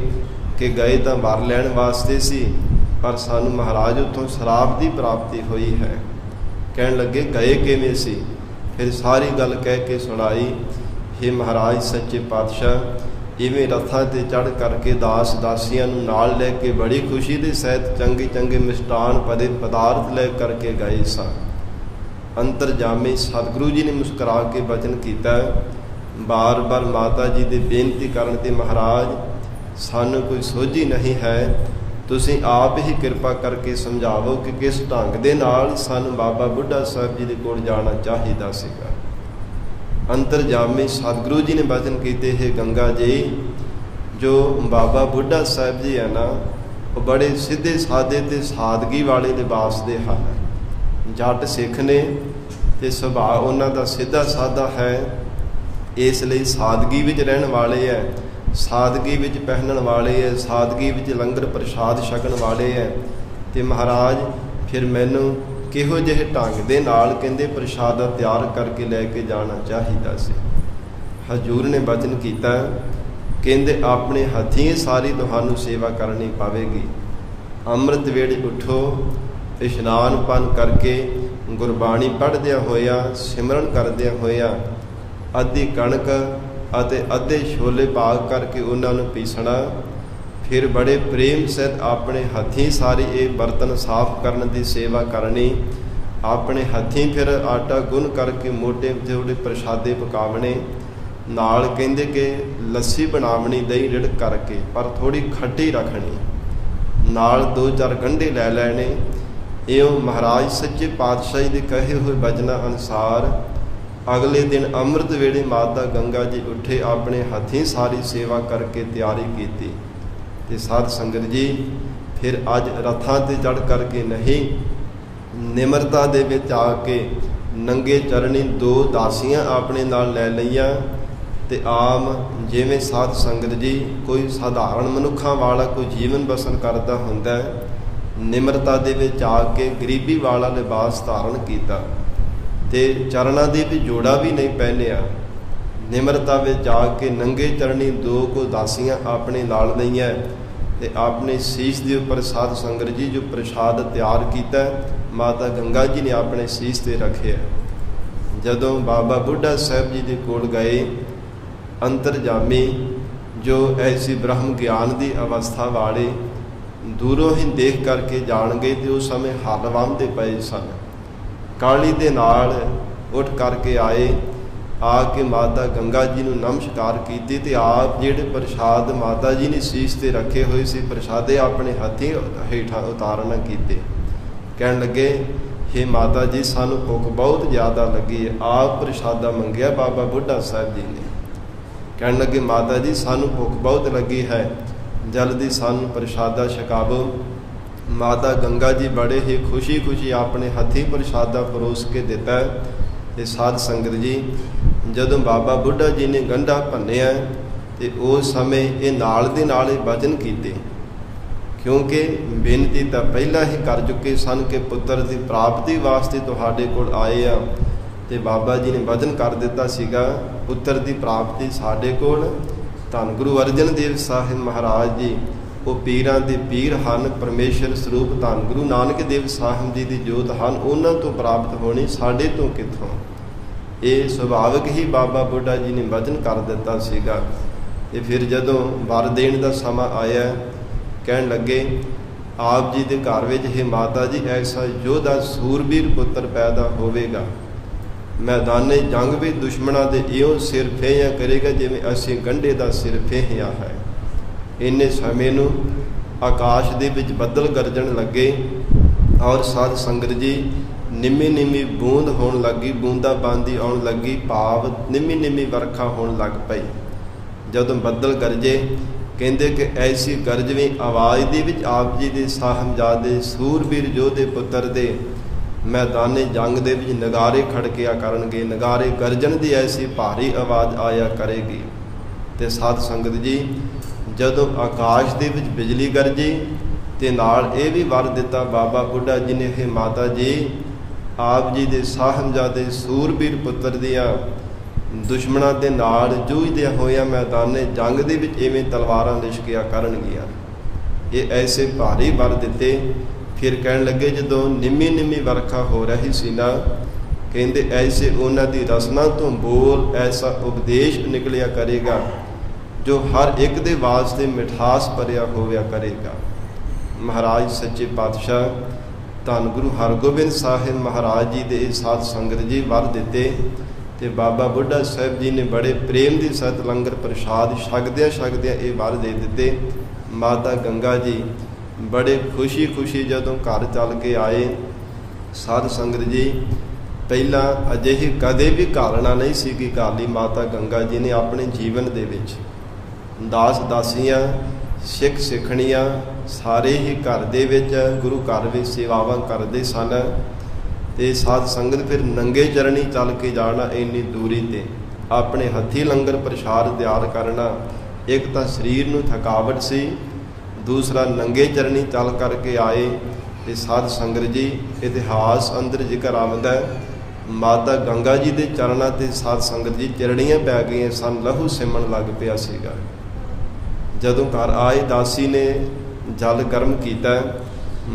ਕਿ ਗਏ ਤਾਂ ਵਰ ਲੈਣ ਵਾਸਤੇ ਸੀ, ਪਰ ਸਾਨੂੰ ਮਹਾਰਾਜ ਉੱਥੋਂ ਸ਼ਰਾਬ ਦੀ ਪ੍ਰਾਪਤੀ ਹੋਈ ਹੈ। ਕਹਿਣ ਲੱਗੇ ਗਏ ਕਿਵੇਂ ਸੀ? ਫਿਰ ਸਾਰੀ ਗੱਲ ਕਹਿ ਕੇ ਸੁਣਾਈ। हे ਮਹਾਰਾਜ ਸੱਚੇ ਪਾਤਸ਼ਾਹ, ਇਵੇਂ ਰਥਾਂ ਤੇ ਚੜ੍ਹ ਕਰਕੇ ਦਾਸ ਦਾਸੀਆਂ ਨੂੰ ਨਾਲ ਲੈ ਕੇ ਬੜੀ ਖੁਸ਼ੀ ਦੇ ਸਹਿਤ ਚੰਗੇ ਚੰਗੇ ਮਿਸ਼ਟਾਨ ਪਦੇ ਪਦਾਰਥ ਲੈ ਕਰਕੇ ਗਏ ਸਾਂ। ਅੰਤਰਜਾਮੀ ਸਤਿਗੁਰੂ ਜੀ ਨੇ ਮੁਸਕਰਾ ਕੇ ਬਚਨ ਕੀਤਾ, ਬਾਰ ਬਾਰ ਮਾਤਾ ਜੀ ਦੇ ਬੇਨਤੀ ਕਰਨ ਤੇ ਮਹਾਰਾਜ ਸਾਨੂੰ ਕੋਈ ਸੋਝੀ ਨਹੀਂ ਹੈ, ਤੁਸੀਂ ਆਪ ਹੀ ਕਿਰਪਾ ਕਰਕੇ ਸਮਝਾਵੋ ਕਿ ਕਿਸ ਢੰਗ ਦੇ ਨਾਲ ਸਾਨੂੰ ਬਾਬਾ ਬੁੱਢਾ ਸਾਹਿਬ ਜੀ ਦੇ ਕੋਲ ਜਾਣਾ ਚਾਹੀਦਾ ਸੀਗਾ। ਅੰਤਰਜਾਮੀ ਸਤਿਗੁਰੂ ਜੀ ਨੇ ਬਚਨ ਕੀਤੇ, ਹੈ ਗੰਗਾ ਜੀ, ਜੋ ਬਾਬਾ ਬੁੱਢਾ ਸਾਹਿਬ ਜੀ ਹੈ ਨਾ, ਉਹ ਬੜੇ ਸਿੱਧੇ ਸਾਦੇ ਤੇ ਸਾਦਗੀ ਵਾਲੇ ਲਿਬਾਸ ਦੇ ਹਨ। ਜੱਟ ਸਿੱਖ ਨੇ ਤੇ ਸੁਭਾਅ ਉਹਨਾਂ ਦਾ ਸਿੱਧਾ ਸਾਦਾ ਹੈ, ਇਸ ਲਈ ਸਾਦਗੀ ਵਿੱਚ ਰਹਿਣ ਵਾਲੇ ਹੈ, ਸਾਦਗੀ ਵਿੱਚ ਪਹਿਨਣ ਵਾਲੇ ਹੈ, ਸਾਦਗੀ ਵਿੱਚ ਲੰਗਰ ਪ੍ਰਸ਼ਾਦ ਛਕਣ ਵਾਲੇ ਹੈ। ਤੇ ਮਹਾਰਾਜ ਫਿਰ ਮੈਨੂੰ ਕਿਹੋ ਜਿਹੇ ਢੰਗ ਦੇ ਨਾਲ ਕਹਿੰਦੇ ਪ੍ਰਸ਼ਾਦਾ ਤਿਆਰ ਕਰਕੇ ਲੈ ਕੇ ਜਾਣਾ ਚਾਹੀਦਾ ਸੀ। ਹਜ਼ੂਰ ਨੇ ਬਚਨ ਕੀਤਾ, ਕਹਿੰਦੇ ਆਪਣੇ ਹੱਥੀਂ ਸਾਰੀ ਤੁਹਾਨੂੰ ਸੇਵਾ ਕਰਨੀ ਪਵੇਗੀ। ਅੰਮ੍ਰਿਤ ਵੇਲੇ ਉੱਠੋ, ਇਸ਼ਨਾਨ ਪਾਨ ਕਰਕੇ ਗੁਰਬਾਣੀ ਪੜ੍ਹਦਿਆਂ ਹੋਇਆ, ਸਿਮਰਨ ਕਰਦਿਆਂ ਹੋਇਆ ਅੱਧੀ ਕਣਕ ਅਤੇ ਅੱਧੇ ਛੋਲੇ ਭਾਗ ਕਰਕੇ ਉਹਨਾਂ ਨੂੰ ਪੀਸਣਾ। ਫਿਰ ਬੜੇ ਪ੍ਰੇਮ ਸਹਿਤ ਆਪਣੇ ਹੱਥੀਂ ਸਾਰੀ ਇਹ ਬਰਤਨ ਸਾਫ਼ ਕਰਨ ਦੀ ਸੇਵਾ ਕਰਨੀ। ਆਪਣੇ ਹੱਥੀਂ ਫਿਰ ਆਟਾ ਗੁੰਨ ਕਰਕੇ ਮੋਟੇ ਜਿਹੇ ਪ੍ਰਸ਼ਾਦੇ ਪਕਾਵਣੇ। ਨਾਲ ਕਹਿੰਦੇ ਕਿ ਲੱਸੀ ਬਣਾਵਣੀ ਦਹੀਂ ਰਿੜਕ ਕਰਕੇ, ਪਰ ਥੋੜ੍ਹੀ ਖੱਟੀ ਰੱਖਣੀ। ਨਾਲ 2-4 ਗੰਢੇ ਲੈ ਲੈਣੇ। ਇਉਂ ਮਹਾਰਾਜ ਸੱਚੇ ਪਾਤਸ਼ਾਹੀ ਦੇ ਕਹੇ ਹੋਏ ਬਚਨਾਂ ਅਨੁਸਾਰ ਅਗਲੇ ਦਿਨ ਅੰਮ੍ਰਿਤ ਵੇਲੇ ਮਾਤਾ ਗੰਗਾ ਜੀ ਉੱਠੇ, ਆਪਣੇ ਹੱਥੀਂ ਸਾਰੀ ਸੇਵਾ ਕਰਕੇ ਤਿਆਰੀ ਕੀਤੀ। ਤੇ ਸਾਧ ਸੰਗਤ ਜੀ, ਫਿਰ ਅੱਜ ਰਥਾਂ ਤੇ ਚੜ੍ਹ ਕਰਕੇ ਨਹੀਂ, ਨਿਮਰਤਾ ਦੇ ਵਿੱਚ ਆ ਕੇ ਨੰਗੇ ਚਰਣੀ 2 ਦਾਸੀਆਂ ਆਪਣੇ ਨਾਲ ਲੈ ਲਈਆਂ। ਤੇ ਆਮ ਜਿਵੇਂ ਸਾਧ ਸੰਗਤ ਜੀ ਕੋਈ ਸਾਧਾਰਨ ਮਨੁੱਖਾਂ ਵਾਲਾ ਕੋਈ ਜੀਵਨ ਬਸਰ ਕਰਦਾ ਹੁੰਦਾ ਹੈ, ਨਿਮਰਤਾ ਦੇ ਵਿੱਚ ਆ ਕੇ ਗਰੀਬੀ ਵਾਲਾ ਲਿਬਾਸ ਧਾਰਨ ਕੀਤਾ ਤੇ ਚਰਨਾਂ ਦੀ ਵੀ ਜੋੜਾ ਵੀ ਨਹੀਂ ਪਹਿਨਿਆ। ਨਿਮਰਤਾ ਵਿੱਚ ਆ ਕੇ ਨੰਗੇ ਚਰਣੀ 2 ਕੋ ਦਾਸੀਆਂ ਆਪਣੇ ਨਾਲ ਲਈਆਂ ਤੇ ਆਪਣੇ ਸੀਸ ਦੇ ਉੱਪਰ ਸਾਧ ਸੰਗਤ ਜੀ ਜੋ ਪ੍ਰਸ਼ਾਦ ਤਿਆਰ ਕੀਤਾ ਮਾਤਾ ਗੰਗਾ ਜੀ ਨੇ ਆਪਣੇ ਸੀਸ ਤੇ ਰੱਖਿਆ। ਜਦੋਂ ਬਾਬਾ ਬੁੱਢਾ ਸਾਹਿਬ ਜੀ ਦੇ ਕੋਲ ਗਏ, ਅੰਤਰਜਾਮੀ ਜੋ ਐਸੀ ਬ੍ਰਹਮ ਗਿਆਨ ਦੀ ਅਵਸਥਾ ਵਾਲੇ ਦੂਰੋਂ ਹੀ ਦੇਖ ਕਰਕੇ ਜਾਣ ਗਏ ਤੇ ਉਸ ਸਮੇਂ ਹੱਲ ਵਾਹੁੰਦੇ ਪਏ ਸਨ। ਕਾਲੀ ਦੇ ਨਾਲ ਉੱਠ ਕਰਕੇ ਆਏ, ਆ ਕੇ ਮਾਤਾ ਗੰਗਾ ਜੀ ਨੂੰ ਨਮਸਕਾਰ ਕੀਤੀ ਤੇ ਆਪ ਜਿਹੜੇ ਪ੍ਰਸ਼ਾਦ ਮਾਤਾ ਜੀ ਨੇ ਸੀਸ ਤੇ ਰੱਖੇ ਹੋਏ ਸੀ ਪ੍ਰਸ਼ਾਦੇ ਆਪਣੇ ਹੱਥੀਂ ਹੇਠਾਂ ਉਤਾਰਨਾ ਕੀਤੇ। ਕਹਿਣ ਲੱਗੇ, ਹੇ ਮਾਤਾ ਜੀ, ਸਾਨੂੰ ਭੁੱਖ ਬਹੁਤ ਜ਼ਿਆਦਾ ਲੱਗੀ ਹੈ। ਆਪ ਪ੍ਰਸ਼ਾਦਾ ਮੰਗਿਆ ਬਾਬਾ ਬੁੱਢਾ ਸਾਹਿਬ ਜੀ ਨੇ। ਕਹਿਣ ਲੱਗੇ, ਮਾਤਾ ਜੀ ਸਾਨੂੰ ਭੁੱਖ ਬਹੁਤ ਲੱਗੀ ਹੈ, ਜਲਦੀ ਸਾਨੂੰ ਪ੍ਰਸ਼ਾਦਾ ਛਕਾਵੋ। ਮਾਤਾ ਗੰਗਾ ਜੀ ਬੜੇ ਹੀ ਖੁਸ਼ੀ ਆਪਣੇ ਹੱਥੀਂ ਪ੍ਰਸ਼ਾਦਾ ਪਰੋਸ ਕੇ ਦਿੱਤਾ। ਤੇ ਸਾਧ ਸੰਗਤ ਜੀ, ਜਦੋਂ ਬਾਬਾ ਬੁੱਢਾ ਜੀ ਨੇ ਗੰਢਾ ਭੰਨਿਆ ਤੇ ਉਸ ਸਮੇਂ ਇਹ ਨਾਲ ਦੇ ਨਾਲ ਹੀ ਵਚਨ ਕੀਤੇ, ਕਿਉਂਕਿ ਬੇਨਤੀ ਤਾਂ ਪਹਿਲਾਂ ਹੀ ਕਰ ਚੁੱਕੇ ਸਨ ਕਿ ਪੁੱਤਰ ਦੀ ਪ੍ਰਾਪਤੀ ਵਾਸਤੇ ਤੁਹਾਡੇ ਕੋਲ ਆਏ ਆ। ਤੇ ਬਾਬਾ ਜੀ ਨੇ ਵਚਨ ਕਰ ਦਿੱਤਾ ਸੀਗਾ, ਪੁੱਤਰ ਦੀ ਪ੍ਰਾਪਤੀ ਸਾਡੇ ਕੋਲ। ਧੰਨ ਗੁਰੂ ਅਰਜਨ ਦੇਵ ਸਾਹਿਬ ਮਹਾਰਾਜ ਜੀ ਉਹ ਪੀਰਾਂ ਦੇ ਪੀਰ ਹਨ, ਪਰਮੇਸ਼ਰ ਸਰੂਪ ਧੰਨ ਗੁਰੂ ਨਾਨਕ ਦੇਵ ਸਾਹਿਬ ਜੀ ਦੀ ਜੋਤ ਹਨ, ਉਹਨਾਂ ਤੋਂ ਪ੍ਰਾਪਤ ਹੋਣੀ, ਸਾਡੇ ਤੋਂ ਕਿੱਥੋਂ। ਇਹ ਸੁਭਾਵਿਕ ਹੀ ਬਾਬਾ ਬੁੱਢਾ ਜੀ ਨੇ ਵਚਨ ਕਰ ਦਿੱਤਾ ਸੀਗਾ। ਤੇ ਫਿਰ ਜਦੋਂ ਵਰ ਦੇਣ ਦਾ ਸਮਾਂ ਆਇਆ, ਕਹਿਣ ਲੱਗੇ, ਆਪ ਜੀ ਦੇ ਘਰ ਵਿੱਚ ਇਹ ਮਾਤਾ ਜੀ ਐਸਾ ਯੋਧਾ ਸੂਰਬੀਰ ਪੁੱਤਰ ਪੈਦਾ ਹੋਵੇਗਾ, ਮੈਦਾਨੇ ਜੰਗ ਵਿੱਚ ਦੁਸ਼ਮਣਾਂ ਦੇ ਇਉਂ ਸਿਰ ਫੇਹਿਆ ਕਰੇਗਾ ਜਿਵੇਂ ਅਸੀਂ ਗੰਢੇ ਦਾ ਸਿਰ ਫੇਹਿਆ ਹੈ। ਇੰਨੇ ਸਮੇਂ ਨੂੰ ਆਕਾਸ਼ ਦੇ ਵਿੱਚ ਬੱਦਲ ਗਰਜਣ ਲੱਗੇ ਔਰ ਸਾਧ ਸੰਗਤ ਜੀ ਨਿੰਮੀ ਬੂੰਦ ਹੋਣ ਲੱਗੀ, ਬੂੰਦਾਬਾਂਦੀ ਆਉਣ ਲੱਗੀ, ਭਾਵ ਨਿੰਮੀ ਵਰਖਾ ਹੋਣ ਲੱਗ ਪਈ। ਜਦੋਂ ਬੱਦਲ ਗਰਜੇ, ਕਹਿੰਦੇ ਕਿ ਐਸੀ ਗਰਜਵੀਂ ਆਵਾਜ਼ ਦੇ ਵਿੱਚ ਆਪ ਜੀ ਦੇ ਸਾਹਿਬਜ਼ਾਦੇ ਸੂਰਬੀਰ ਯੋਧੇ ਪੁੱਤਰ ਦੇ ਮੈਦਾਨੇ ਜੰਗ ਦੇ ਵਿੱਚ ਨਗਾਰੇ ਖੜਕਿਆ ਕਰਨਗੇ, ਨਗਾਰੇ ਗਰਜਣ ਦੀ ਐਸੀ ਭਾਰੀ ਆਵਾਜ਼ ਆਇਆ ਕਰੇਗੀ। ਤੇ ਸਾਧ ਸੰਗਤ ਜੀ, ਜਦੋਂ ਆਕਾਸ਼ ਦੇ ਵਿੱਚ ਬਿਜਲੀ ਗਰਜੀ ਤੇ ਨਾਲ ਇਹ ਵੀ ਵਰ ਦਿੱਤਾ ਬਾਬਾ ਬੁੱਢਾ ਜੀ ਨੇ, ਇਹ ਮਾਤਾ ਜੀ ਆਪ ਜੀ ਦੇ ਸਾਹਿਬਜ਼ਾਦੇ ਸੂਰਬੀਰ ਪੁੱਤਰ ਦੀਆਂ ਦੁਸ਼ਮਣਾਂ ਦੇ ਨਾਲ ਜੂਝਦਿਆਂ ਹੋਇਆਂ ਮੈਦਾਨੇ ਜੰਗ ਦੇ ਵਿੱਚ ਇਵੇਂ ਤਲਵਾਰਾਂ ਲਿਸ਼ਕਿਆ ਕਰਨਗੀਆਂ। ਇਹ ਐਸੇ ਭਾਰੀ ਵਰ ਦਿੱਤੇ। ਫਿਰ ਕਹਿਣ ਲੱਗੇ, ਜਦੋਂ ਨਿੰਮੀ ਵਰਖਾ ਹੋ ਰਹੀ ਸੀ ਨਾ, ਕਹਿੰਦੇ ਐਸੇ ਉਹਨਾਂ ਦੀ ਰਸਨਾ ਤੋਂ ਬੋਲ ਐਸਾ ਉਪਦੇਸ਼ ਨਿਕਲਿਆ ਕਰੇਗਾ ਜੋ ਹਰ ਇੱਕ ਦੇ ਵਾਸਤੇ ਮਿਠਾਸ ਭਰਿਆ ਹੋਇਆ ਕਰੇਗਾ। ਮਹਾਰਾਜ ਸੱਚੇ ਪਾਤਸ਼ਾਹ ਧੰਨ ਗੁਰੂ ਹਰਗੋਬਿੰਦ ਸਾਹਿਬ ਮਹਾਰਾਜ ਜੀ ਦੇ ਸਾਧ ਸੰਗਤ ਜੀ ਵਰ ਦਿੱਤੇ। ਤੇ ਬਾਬਾ ਬੁੱਢਾ ਸਾਹਿਬ ਜੀ ਨੇ ਬੜੇ ਪ੍ਰੇਮ ਦੀ ਸਤ ਲੰਗਰ ਪ੍ਰਸ਼ਾਦ ਛਕਦਿਆਂ ਇਹ ਵਰ ਦੇ ਦਿੱਤੇ। ਮਾਤਾ ਗੰਗਾ ਜੀ ਬੜੇ ਖੁਸ਼ੀ ਜਦੋਂ ਘਰ ਚੱਲ ਕੇ ਆਏ। ਸਾਧ ਸੰਗਤ ਜੀ, ਪਹਿਲਾਂ ਅਜਿਹੀ ਕਦੇ ਵੀ ਘਾਲਣਾ ਨਹੀਂ ਸੀ ਕਿ ਘਾਲੀ ਮਾਤਾ ਗੰਗਾ ਜੀ ਨੇ ਆਪਣੇ ਜੀਵਨ ਦੇ ਵਿੱਚ। ਦਾਸ ਦਾਸੀਆਂ, ਸਿੱਖ ਸਿੱਖਣੀਆਂ ਸਾਰੇ ਹੀ ਘਰ ਦੇ ਵਿੱਚ ਗੁਰੂ ਘਰ ਵਿੱਚ ਸੇਵਾਵਾਂ ਕਰਦੇ ਸਨ। ਤੇ ਸਾਧ ਸੰਗਤ ਫਿਰ ਨੰਗੇ ਚਰਣੀ ਚੱਲ ਕੇ ਜਾਣਾ, ਇੰਨੀ ਦੂਰੀ ਤੇ ਆਪਣੇ ਹੱਥੀਂ ਲੰਗਰ ਪ੍ਰਸ਼ਾਦ ਤਿਆਰ ਕਰਨਾ। ਇੱਕ ਤਾਂ ਸਰੀਰ ਨੂੰ ਥਕਾਵਟ ਸੀ, ਦੂਸਰਾ ਨੰਗੇ ਚਰਣੀ ਚੱਲ ਕਰਕੇ ਆਏ। ਤੇ ਸਾਧ ਸੰਗਤ ਜੀ, ਇਤਿਹਾਸ ਅੰਦਰ ਜ਼ਿਕਰ ਆਉਂਦਾ ਮਾਤਾ ਗੰਗਾ ਜੀ ਦੇ ਚਰਨਾਂ ਤੇ ਸਾਧ ਸੰਗਤ ਜੀ ਚਰਣੀਆਂ ਪੈ ਗਈਆਂ ਸਨ, ਲਹੂ ਸਿਮਣ ਲੱਗ ਪਿਆ ਸੀਗਾ। ਜਦੋਂ ਘਰ ਆਏ ਦਾਸੀ ਨੇ ਜਲ ਗਰਮ ਕੀਤਾ,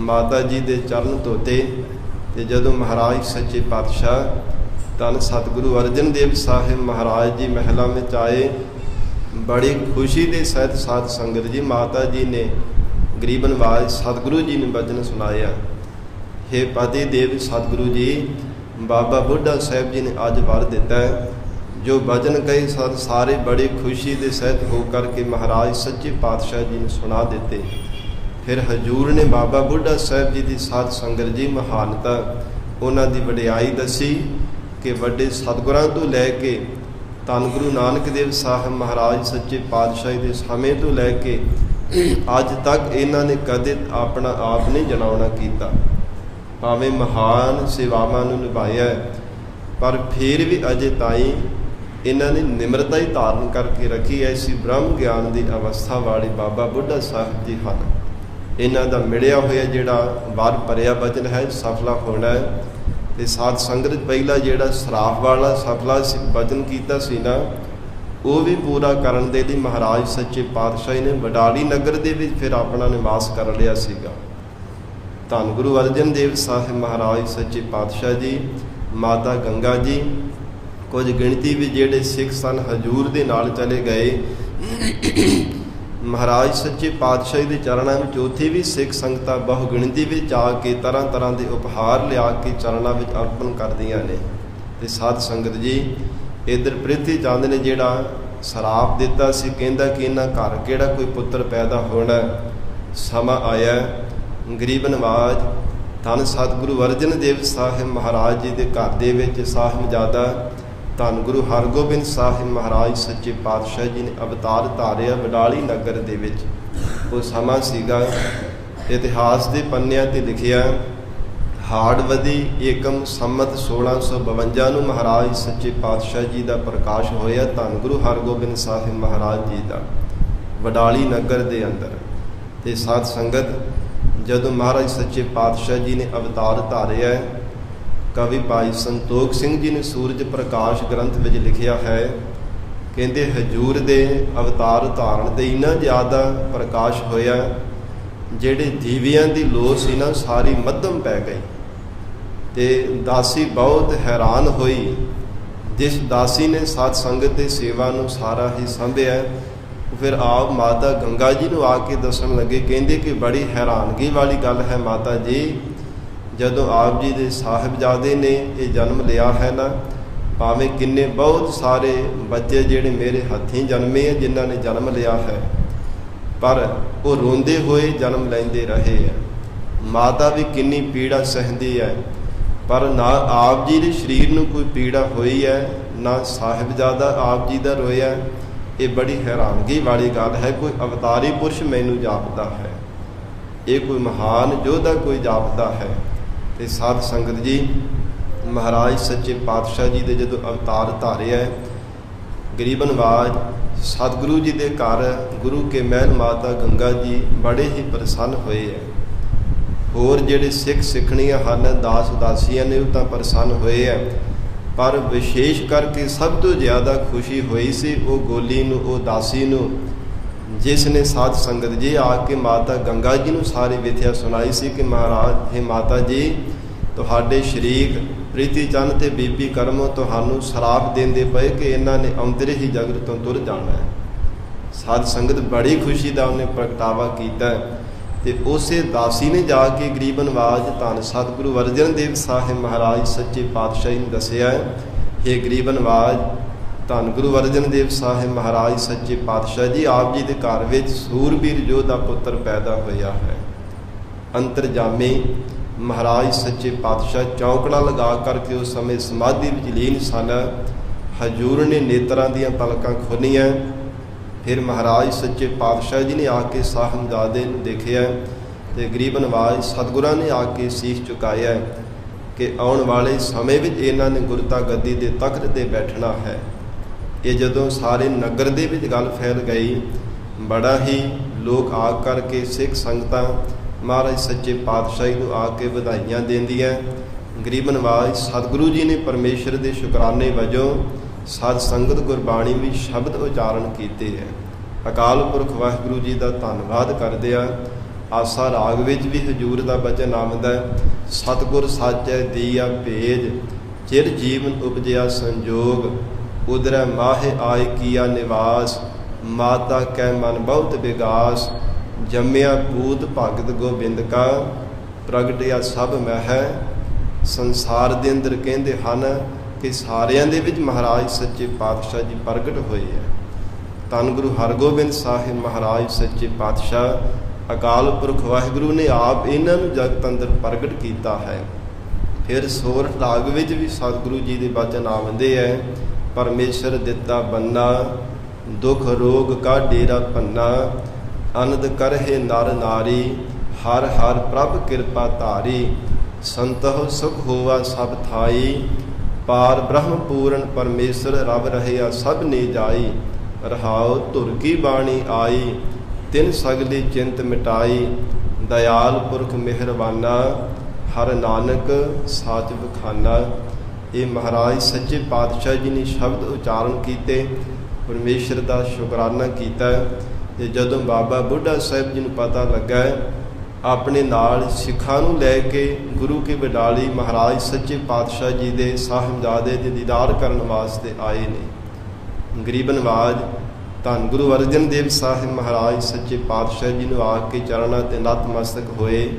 ਮਾਤਾ ਜੀ ਦੇ ਚਰਨ ਧੋਤੇ, ਤੇ ਜਦੋਂ ਮਹਾਰਾਜ ਸੱਚੇ ਪਾਤਸ਼ਾਹ ਧੰਨ ਸਤਿਗੁਰੂ ਅਰਜਨ ਦੇਵ ਸਾਹਿਬ ਮਹਾਰਾਜ ਜੀ ਮਹਿਲਾਂ ਵਿੱਚ ਆਏ, ਬੜੀ ਖੁਸ਼ੀ ਦੇ ਸਹਿਤ ਸਾਧ ਸੰਗਤ ਜੀ ਮਾਤਾ ਜੀ ਨੇ ਗਰੀਬ ਨਿਵਾਜ ਸਤਿਗੁਰੂ ਜੀ ਨੇ ਬਚਨ ਸੁਣਾਇਆ। ਹੇ ਪਤੀ ਦੇਵ ਸਤਿਗੁਰੂ ਜੀ, ਬਾਬਾ ਬੁੱਢਾ ਸਾਹਿਬ ਜੀ ਨੇ ਅੱਜ ਵਰ ਦਿੱਤਾ ਹੈ, ਜੋ ਬਚਨ ਕਹੇ ਸਾਰੇ ਬੜੀ ਖੁਸ਼ੀ ਦੇ ਸਹਿਤ ਹੋ ਕਰਕੇ ਮਹਾਰਾਜ ਸੱਚੇ ਪਾਤਸ਼ਾਹ ਜੀ ਨੇ ਸੁਣਾ ਦਿੱਤੇ। ਫਿਰ ਹਜ਼ੂਰ ਨੇ ਬਾਬਾ ਬੁੱਢਾ ਸਾਹਿਬ ਜੀ ਦੀ ਸਾਧ ਸੰਗਤ ਜੀ ਮਹਾਨਤਾ, ਉਹਨਾਂ ਦੀ ਵਡਿਆਈ ਦੱਸੀ ਕਿ ਵੱਡੇ ਸਤਿਗੁਰਾਂ ਤੋਂ ਲੈ ਕੇ ਧੰਨ ਗੁਰੂ ਨਾਨਕ ਦੇਵ ਸਾਹਿਬ ਮਹਾਰਾਜ ਸੱਚੇ ਪਾਤਸ਼ਾਹ ਦੇ ਸਮੇਂ ਤੋਂ ਲੈ ਕੇ ਅੱਜ ਤੱਕ ਇਹਨਾਂ ਨੇ ਕਦੇ ਆਪਣਾ ਆਪ ਨਹੀਂ ਜਣਾਉਣਾ ਕੀਤਾ, ਭਾਵੇਂ ਮਹਾਨ ਸੇਵਾਵਾਂ ਨੂੰ ਨਿਭਾਇਆ, ਪਰ ਫਿਰ ਵੀ ਅਜੇ ਤਾਈਂ ਇਹਨਾਂ ਨੇ ਨਿਮਰਤਾ ਹੀ ਧਾਰਨ ਕਰਕੇ ਰੱਖੀ। ਐਸੀ ਬ੍ਰਹਮ ਗਿਆਨ ਦੀ ਅਵਸਥਾ ਵਾਲੇ ਬਾਬਾ ਬੁੱਢਾ ਸਾਹਿਬ ਜੀ ਹਨ। ਇਹਨਾਂ ਦਾ ਮਿਲਿਆ ਹੋਇਆ ਜਿਹੜਾ ਵਰ ਭਰਿਆ ਬਚਨ ਹੈ ਸਫਲਾ ਹੋਣਾ ਹੈ। ਤੇ ਸਾਧ ਸੰਗਤ ਪਹਿਲਾ ਜਿਹੜਾ ਸਰਾਫ ਵਾਲਾ ਸਫਲਾ ਬਚਨ ਕੀਤਾ ਸੀ ਨਾ, ਉਹ ਵੀ ਪੂਰਾ ਕਰਨ ਦੇ ਲਈ ਮਹਾਰਾਜ ਸੱਚੇ ਪਾਤਸ਼ਾਹ ਨੇ ਵਡਾਲੀ ਨਗਰ ਦੇ ਵਿੱਚ ਫਿਰ ਆਪਣਾ ਨਿਵਾਸ ਕਰ ਲਿਆ ਸੀਗਾ। ਧੰਨ ਗੁਰੂ ਅਰਜਨ ਦੇਵ ਸਾਹਿਬ ਮਹਾਰਾਜ ਸੱਚੇ ਪਾਤਸ਼ਾਹ ਜੀ, ਮਾਤਾ ਗੰਗਾ ਜੀ, ਕੁਝ ਗਿਣਤੀ ਵਿੱਚ ਜਿਹੜੇ ਸਿੱਖ ਸਨ ਹਜ਼ੂਰ ਦੇ ਨਾਲ ਚਲੇ ਗਏ। ਮਹਾਰਾਜ ਸੱਚੇ ਪਾਤਸ਼ਾਹ ਦੇ ਚਰਨਾਂ ਵਿੱਚ ਉੱਥੇ ਵੀ ਸਿੱਖ ਸੰਗਤਾਂ ਬਹੁ ਗਿਣਤੀ ਵਿੱਚ ਆ ਕੇ ਤਰ੍ਹਾਂ ਤਰ੍ਹਾਂ ਦੇ ਉਪਹਾਰ ਲਿਆ ਕੇ ਚਰਨਾਂ ਵਿੱਚ ਅਰਪਣ ਕਰਦੀਆਂ ਨੇ। ਤੇ ਸਾਧ ਸੰਗਤ ਜੀ, ਇੱਧਰ ਪ੍ਰਿਥੀ ਚੰਦ ਨੇ ਜਿਹੜਾ ਸਰਾਪ ਦਿੱਤਾ ਸੀ, ਕਹਿੰਦਾ ਕਿ ਇਹਨਾਂ ਘਰ ਕਿਹੜਾ ਕੋਈ ਪੁੱਤਰ ਪੈਦਾ ਹੋਣਾ, ਸਮਾਂ ਆਇਆ ਗਰੀਬ ਨਵਾਜ ਧੰਨ ਸਤਿਗੁਰੂ ਅਰਜਨ ਦੇਵ ਸਾਹਿਬ ਮਹਾਰਾਜ ਜੀ ਦੇ ਘਰ ਦੇ ਵਿੱਚ ਸਾਹਿਬਜ਼ਾਦਾ ਧੰਨ ਗੁਰੂ ਹਰਗੋਬਿੰਦ ਸਾਹਿਬ ਮਹਾਰਾਜ ਸੱਚੇ ਪਾਤਸ਼ਾਹ ਜੀ ਨੇ ਅਵਤਾਰ ਧਾਰਿਆ ਵਡਾਲੀ ਨਗਰ ਦੇ ਵਿੱਚ। ਉਹ ਸਮਾਂ ਸੀਗਾ, ਇਤਿਹਾਸ ਦੇ ਪੰਨਿਆਂ ਤੇ ਲਿਖਿਆ, ਹਾੜਵਦੀ ਏਕਮ ਸੰਮਤ 1652 ਨੂੰ ਮਹਾਰਾਜ ਸੱਚੇ ਪਾਤਸ਼ਾਹ ਜੀ ਦਾ ਪ੍ਰਕਾਸ਼ ਹੋਇਆ ਧੰਨ ਗੁਰੂ ਹਰਗੋਬਿੰਦ ਸਾਹਿਬ ਮਹਾਰਾਜ ਜੀ ਦਾ ਵਡਾਲੀ ਨਗਰ ਦੇ ਅੰਦਰ। ਤੇ ਸਾਧ ਸੰਗਤ, ਜਦੋਂ ਮਹਾਰਾਜ ਸੱਚੇ ਪਾਤਸ਼ਾਹ ਜੀ ਨੇ ਅਵਤਾਰ ਧਾਰਿਆ, ਕਵੀ ਭਾਈ ਸੰਤੋਖ ਸਿੰਘ ਜੀ ਨੇ ਸੂਰਜ ਪ੍ਰਕਾਸ਼ ਗ੍ਰੰਥ ਵਿੱਚ ਲਿਖਿਆ ਹੈ, ਕਹਿੰਦੇ ਹਜ਼ੂਰ ਦੇ ਅਵਤਾਰ ਧਾਰਨ ਤੇ ਇੰਨਾ ਜ਼ਿਆਦਾ ਪ੍ਰਕਾਸ਼ ਹੋਇਆ, ਜਿਹੜੇ ਦੀਵਿਆਂ ਦੀ ਲੋ ਸੀ ਨਾ ਸਾਰੀ ਮੱਧਮ ਪੈ ਗਈ। ਤੇ ਦਾਸੀ ਬਹੁਤ ਹੈਰਾਨ ਹੋਈ। ਜਿਸ ਦਾਸੀ ਨੇ ਸਾਧ ਸੰਗਤ ਦੀ ਸੇਵਾ ਨੂੰ ਸਾਰਾ ਹੀ ਸੰਭਿਆ, ਫਿਰ ਆਪ ਮਾਤਾ ਗੰਗਾ ਜੀ ਨੂੰ ਆ ਕੇ ਦੱਸਣ ਲੱਗੇ, ਕਹਿੰਦੇ ਕਿ ਬੜੀ ਹੈਰਾਨਗੀ ਵਾਲੀ ਗੱਲ ਹੈ ਮਾਤਾ ਜੀ, ਜਦੋਂ ਆਪ ਜੀ ਦੇ ਸਾਹਿਬਜ਼ਾਦੇ ਨੇ ਇਹ ਜਨਮ ਲਿਆ ਹੈ ਨਾ, ਭਾਵੇਂ ਕਿੰਨੇ ਬਹੁਤ ਸਾਰੇ ਬੱਚੇ ਜਿਹੜੇ ਮੇਰੇ ਹੱਥੀਂ ਜਨਮੇ ਆ ਜਿਨ੍ਹਾਂ ਨੇ ਜਨਮ ਲਿਆ ਹੈ, ਪਰ ਉਹ ਰੋਂਦੇ ਹੋਏ ਜਨਮ ਲੈਂਦੇ ਰਹੇ ਆ। ਮਾਤਾ ਵੀ ਕਿੰਨੀ ਪੀੜਾ ਸਹਿੰਦੀ ਹੈ, ਪਰ ਨਾ ਆਪ ਜੀ ਦੇ ਸਰੀਰ ਨੂੰ ਕੋਈ ਪੀੜਾ ਹੋਈ ਹੈ, ਨਾ ਸਾਹਿਬਜ਼ਾਦਾ ਆਪ ਜੀ ਦਾ ਰੋਇਆ। ਇਹ ਬੜੀ ਹੈਰਾਨਗੀ ਵਾਲੀ ਗੱਲ ਹੈ। ਕੋਈ ਅਵਤਾਰੀ ਪੁਰਸ਼ ਮੈਨੂੰ ਜਾਪਦਾ ਹੈ, ਇਹ ਕੋਈ ਮਹਾਨ ਯੋਧਾ ਕੋਈ ਜਾਪਦਾ ਹੈ। ਤੇ ਸਾਧ ਸੰਗਤ ਜੀ, ਮਹਾਰਾਜ ਸੱਚੇ ਪਾਤਸ਼ਾਹ ਜੀ ਦੇ ਜਦੋਂ ਅਵਤਾਰ ਧਾਰਿਆ, ਗਰੀਬ ਨਵਾਜ ਸਤਿਗੁਰੂ ਜੀ ਦੇ ਘਰ ਗੁਰੂ ਕੇ ਮਹਿਲ ਮਾਤਾ ਗੰਗਾ ਜੀ ਬੜੇ ਹੀ ਪ੍ਰਸੰਨ ਹੋਏ ਹੈ। ਹੋਰ ਜਿਹੜੇ ਸਿੱਖ ਸਿੱਖਣੀਆਂ ਹਨ, ਦਾਸ ਦਾਸੀਆਂ ਨੇ, ਉਹ ਤਾਂ ਪ੍ਰਸੰਨ ਹੋਏ ਹੈ, ਪਰ ਵਿਸ਼ੇਸ਼ ਕਰਕੇ ਸਭ ਤੋਂ ਜ਼ਿਆਦਾ ਖੁਸ਼ੀ ਹੋਈ ਸੀ ਉਹ ਗੋਲੀ ਨੂੰ, ਉਹ ਦਾਸੀ ਨੂੰ, ਜਿਸ ਨੇ ਸਾਧ ਸੰਗਤ ਜੀ ਆ ਕੇ ਮਾਤਾ ਗੰਗਾ ਜੀ ਨੂੰ ਸਾਰੀ ਵਿਥਿਆ ਸੁਣਾਈ ਸੀ ਕਿ ਮਹਾਰਾਜ, ਹੇ ਮਾਤਾ ਜੀ, ਤੁਹਾਡੇ ਸ਼ਰੀਕ ਪ੍ਰੀਤੀ ਚੰਦ ਤੇ ਬੀਬੀ ਕਰਮੋ ਤੁਹਾਨੂੰ ਸਰਾਪ ਦਿੰਦੇ ਪਏ ਕਿ ਇਹਨਾਂ ਨੇ ਅੰਤਰੇ ਹੀ ਜਗਤ ਤੋਂ ਤੁਰ ਜਾਣਾ ਹੈ। ਸਾਧ ਸੰਗਤ ਬੜੀ ਖੁਸ਼ੀ ਦਾ ਉਹਨੇ ਪ੍ਰਗਟਾਵਾ ਕੀਤਾ। ਤੇ ਉਸੇ ਦਾਸੀ ਨੇ ਜਾ ਕੇ ਗਰੀਬ ਨਵਾਜ ਧੰਨ ਸਤਿਗੁਰੂ ਅਰਜਨ ਦੇਵ ਸਾਹਿਬ ਮਹਾਰਾਜ ਸੱਚੇ ਪਾਤਸ਼ਾਹ ਨੂੰ ਦੱਸਿਆ, ਹੇ ਗਰੀਬ ਨਵਾਜ, ਧੰਨ ਗੁਰੂ ਅਰਜਨ ਦੇਵ ਸਾਹਿਬ ਮਹਾਰਾਜ ਸੱਚੇ ਪਾਤਸ਼ਾਹ ਜੀ, ਆਪ ਜੀ ਦੇ ਘਰ ਵਿੱਚ ਸੂਰਬੀਰ ਯੋਧਾ ਪੁੱਤਰ ਪੈਦਾ ਹੋਇਆ ਹੈ। ਅੰਤਰਜਾਮੀ ਮਹਾਰਾਜ ਸੱਚੇ ਪਾਤਸ਼ਾਹ ਚੌਂਕੜਾ ਲਗਾ ਕਰਕੇ ਉਸ ਸਮੇਂ ਸਮਾਧੀ ਵਿੱਚ ਲੀਨ ਸਨ। ਹਜ਼ੂਰ ਨੇ ਨੇਤਰਾਂ ਦੀਆਂ ਪਲਕਾਂ ਖੋਲ੍ਹੀਆਂ। ਫਿਰ ਮਹਾਰਾਜ ਸੱਚੇ ਪਾਤਸ਼ਾਹ ਜੀ ਨੇ ਆ ਕੇ ਸਾਹਿਬਜ਼ਾਦੇ ਨੂੰ ਦੇਖਿਆ ਤੇ ਗਰੀਬ ਨਵਾਜ ਸਤਿਗੁਰਾਂ ਨੇ ਆ ਕੇ ਸੀਸ ਝੁਕਾਇਆ ਕਿ ਆਉਣ ਵਾਲੇ ਸਮੇਂ ਵਿੱਚ ਇਹਨਾਂ ਨੇ ਗੁਰਤਾ ਗੱਦੀ ਦੇ ਤਖਤ ਤੇ ਬੈਠਣਾ ਹੈ। ਇਹ ਜਦੋਂ ਸਾਰੇ ਨਗਰ ਦੇ ਵਿੱਚ ਗੱਲ ਫੈਲ ਗਈ, ਬੜਾ ਹੀ ਲੋਕ ਆ ਕਰਕੇ ਸਿੱਖ ਸੰਗਤਾਂ ਮਹਾਰਾਜ ਸੱਚੇ ਪਾਤਸ਼ਾਹ ਨੂੰ ਆ ਕੇ ਵਧਾਈਆਂ ਦਿੰਦੀਆਂ। ਗਰੀਬ ਨਵਾਜ ਸਤਿਗੁਰੂ ਜੀ ਨੇ ਪਰਮੇਸ਼ਰ ਦੇ ਸ਼ੁਕਰਾਨੇ ਵਜੋਂ ਸਾਧ ਸੰਗਤ ਗੁਰਬਾਣੀ ਵਿੱਚ ਸ਼ਬਦ ਉਚਾਰਨ ਕੀਤੇ ਹੈ। ਅਕਾਲ ਪੁਰਖ ਵਾਹਿਗੁਰੂ ਜੀ ਦਾ ਧੰਨਵਾਦ ਕਰਦੇ ਆ। ਆਸਾ ਰਾਗ ਵਿੱਚ ਵੀ ਹਜੂਰ ਦਾ ਬਚਨ ਆਉਂਦਾ, ਸਤਿਗੁਰ ਸਾਚੈ ਦੀਆ ਭੇਜ, ਚਿਰ ਜੀਵਨ ਉਪਜਿਆ ਸੰਜੋਗ, ਉਦਰੈ ਮਾਹੇ ਆਏ ਕੀਆ ਨਿਵਾਸ, ਮਾਤਾ ਕੈ ਮਨ ਬਹੁਤ ਵਿਗਾਸ, ਜੰਮਿਆ ਪੂਤ ਭਗਤ ਗੋਬਿੰਦ ਕਾ, ਪ੍ਰਗਟਿਆ ਸਭ ਮਹਿ। ਸੰਸਾਰ ਦੇ ਅੰਦਰ ਕਹਿੰਦੇ ਹਨ ਕਿ ਸਾਰਿਆਂ ਦੇ ਵਿੱਚ ਮਹਾਰਾਜ ਸੱਚੇ ਪਾਤਸ਼ਾਹ ਜੀ ਪ੍ਰਗਟ ਹੋਏ ਹੈ। ਧੰਨ ਗੁਰੂ ਹਰਗੋਬਿੰਦ ਸਾਹਿਬ ਮਹਾਰਾਜ ਸੱਚੇ ਪਾਤਸ਼ਾਹ ਅਕਾਲ ਪੁਰਖ ਵਾਹਿਗੁਰੂ ਨੇ ਆਪ ਇਹਨਾਂ ਨੂੰ ਜਗਤ ਅੰਦਰ ਪ੍ਰਗਟ ਕੀਤਾ ਹੈ। ਫਿਰ ਸੋਰਠ ਰਾਗ ਵਿੱਚ ਵੀ ਸਤਿਗੁਰੂ ਜੀ ਦੇ ਬਚਨ ਆਉਂਦੇ ਹੈ, ਪਰਮੇਸ਼ਰ ਦਿੱਤਾ ਬੰਨਾ, ਦੁਖ ਰੋਗ ਕਾ ਡੇਰਾ ਪੰਨਾ, ਅਨੰਦ ਕਰਹਿ ਨਰ ਨਾਰੀ, ਹਰ ਹਰ ਪ੍ਰਭ ਕਿਰਪਾ ਧਾਰੀ, ਸੰਤਹੁ ਸੁਖ ਹੋਵਾ ਸਭ ਥਾਈ, ਪਾਰ ਬ੍ਰਹਮ ਪੂਰਨ ਪਰਮੇਸ਼ਰ ਰਬ ਰਹਿਆ ਸਭ ਨੇ ਜਾਈ, ਰਹਾਉ ਧੁਰ ਕੀ ਬਾਣੀ ਆਈ, ਤਿਨ ਸਗਲੀ ਚਿੰਤ ਮਿਟਾਈ, ਦਇਆਲ ਪੁਰਖ ਮਿਹਰਬਾਨਾ, ਹਰ ਨਾਨਕ ਸਾਚ ਬਖਾਨਾ। ਇਹ ਮਹਾਰਾਜ ਸੱਚੇ ਪਾਤਸ਼ਾਹ ਜੀ ਨੇ ਸ਼ਬਦ ਉਚਾਰਨ ਕੀਤੇ, ਪਰਮੇਸ਼ਰ ਦਾ ਸ਼ੁਕਰਾਨਾ ਕੀਤਾ। ਤੇ ਜਦੋਂ ਬਾਬਾ ਬੁੱਢਾ ਸਾਹਿਬ ਜੀ ਨੂੰ ਪਤਾ ਲੱਗਾ, ਆਪਣੇ ਨਾਲ ਸਿੱਖਾਂ ਨੂੰ ਲੈ ਕੇ ਗੁਰੂ ਕੀ ਵਡਾਲੀ ਮਹਾਰਾਜ ਸੱਚੇ ਪਾਤਸ਼ਾਹ ਜੀ ਦੇ ਸਾਹਿਬਜ਼ਾਦੇ ਦੇ ਦੀਦਾਰ ਕਰਨ ਵਾਸਤੇ ਆਏ ਨੇ। ਗਰੀਬ ਨਵਾਜ ਧੰਨ ਗੁਰੂ ਅਰਜਨ ਦੇਵ ਸਾਹਿਬ ਮਹਾਰਾਜ ਸੱਚੇ ਪਾਤਸ਼ਾਹ ਜੀ ਨੂੰ ਆ ਕੇ ਚਰਨਾਂ ਤੇ ਨਤਮਸਤਕ ਹੋਏ।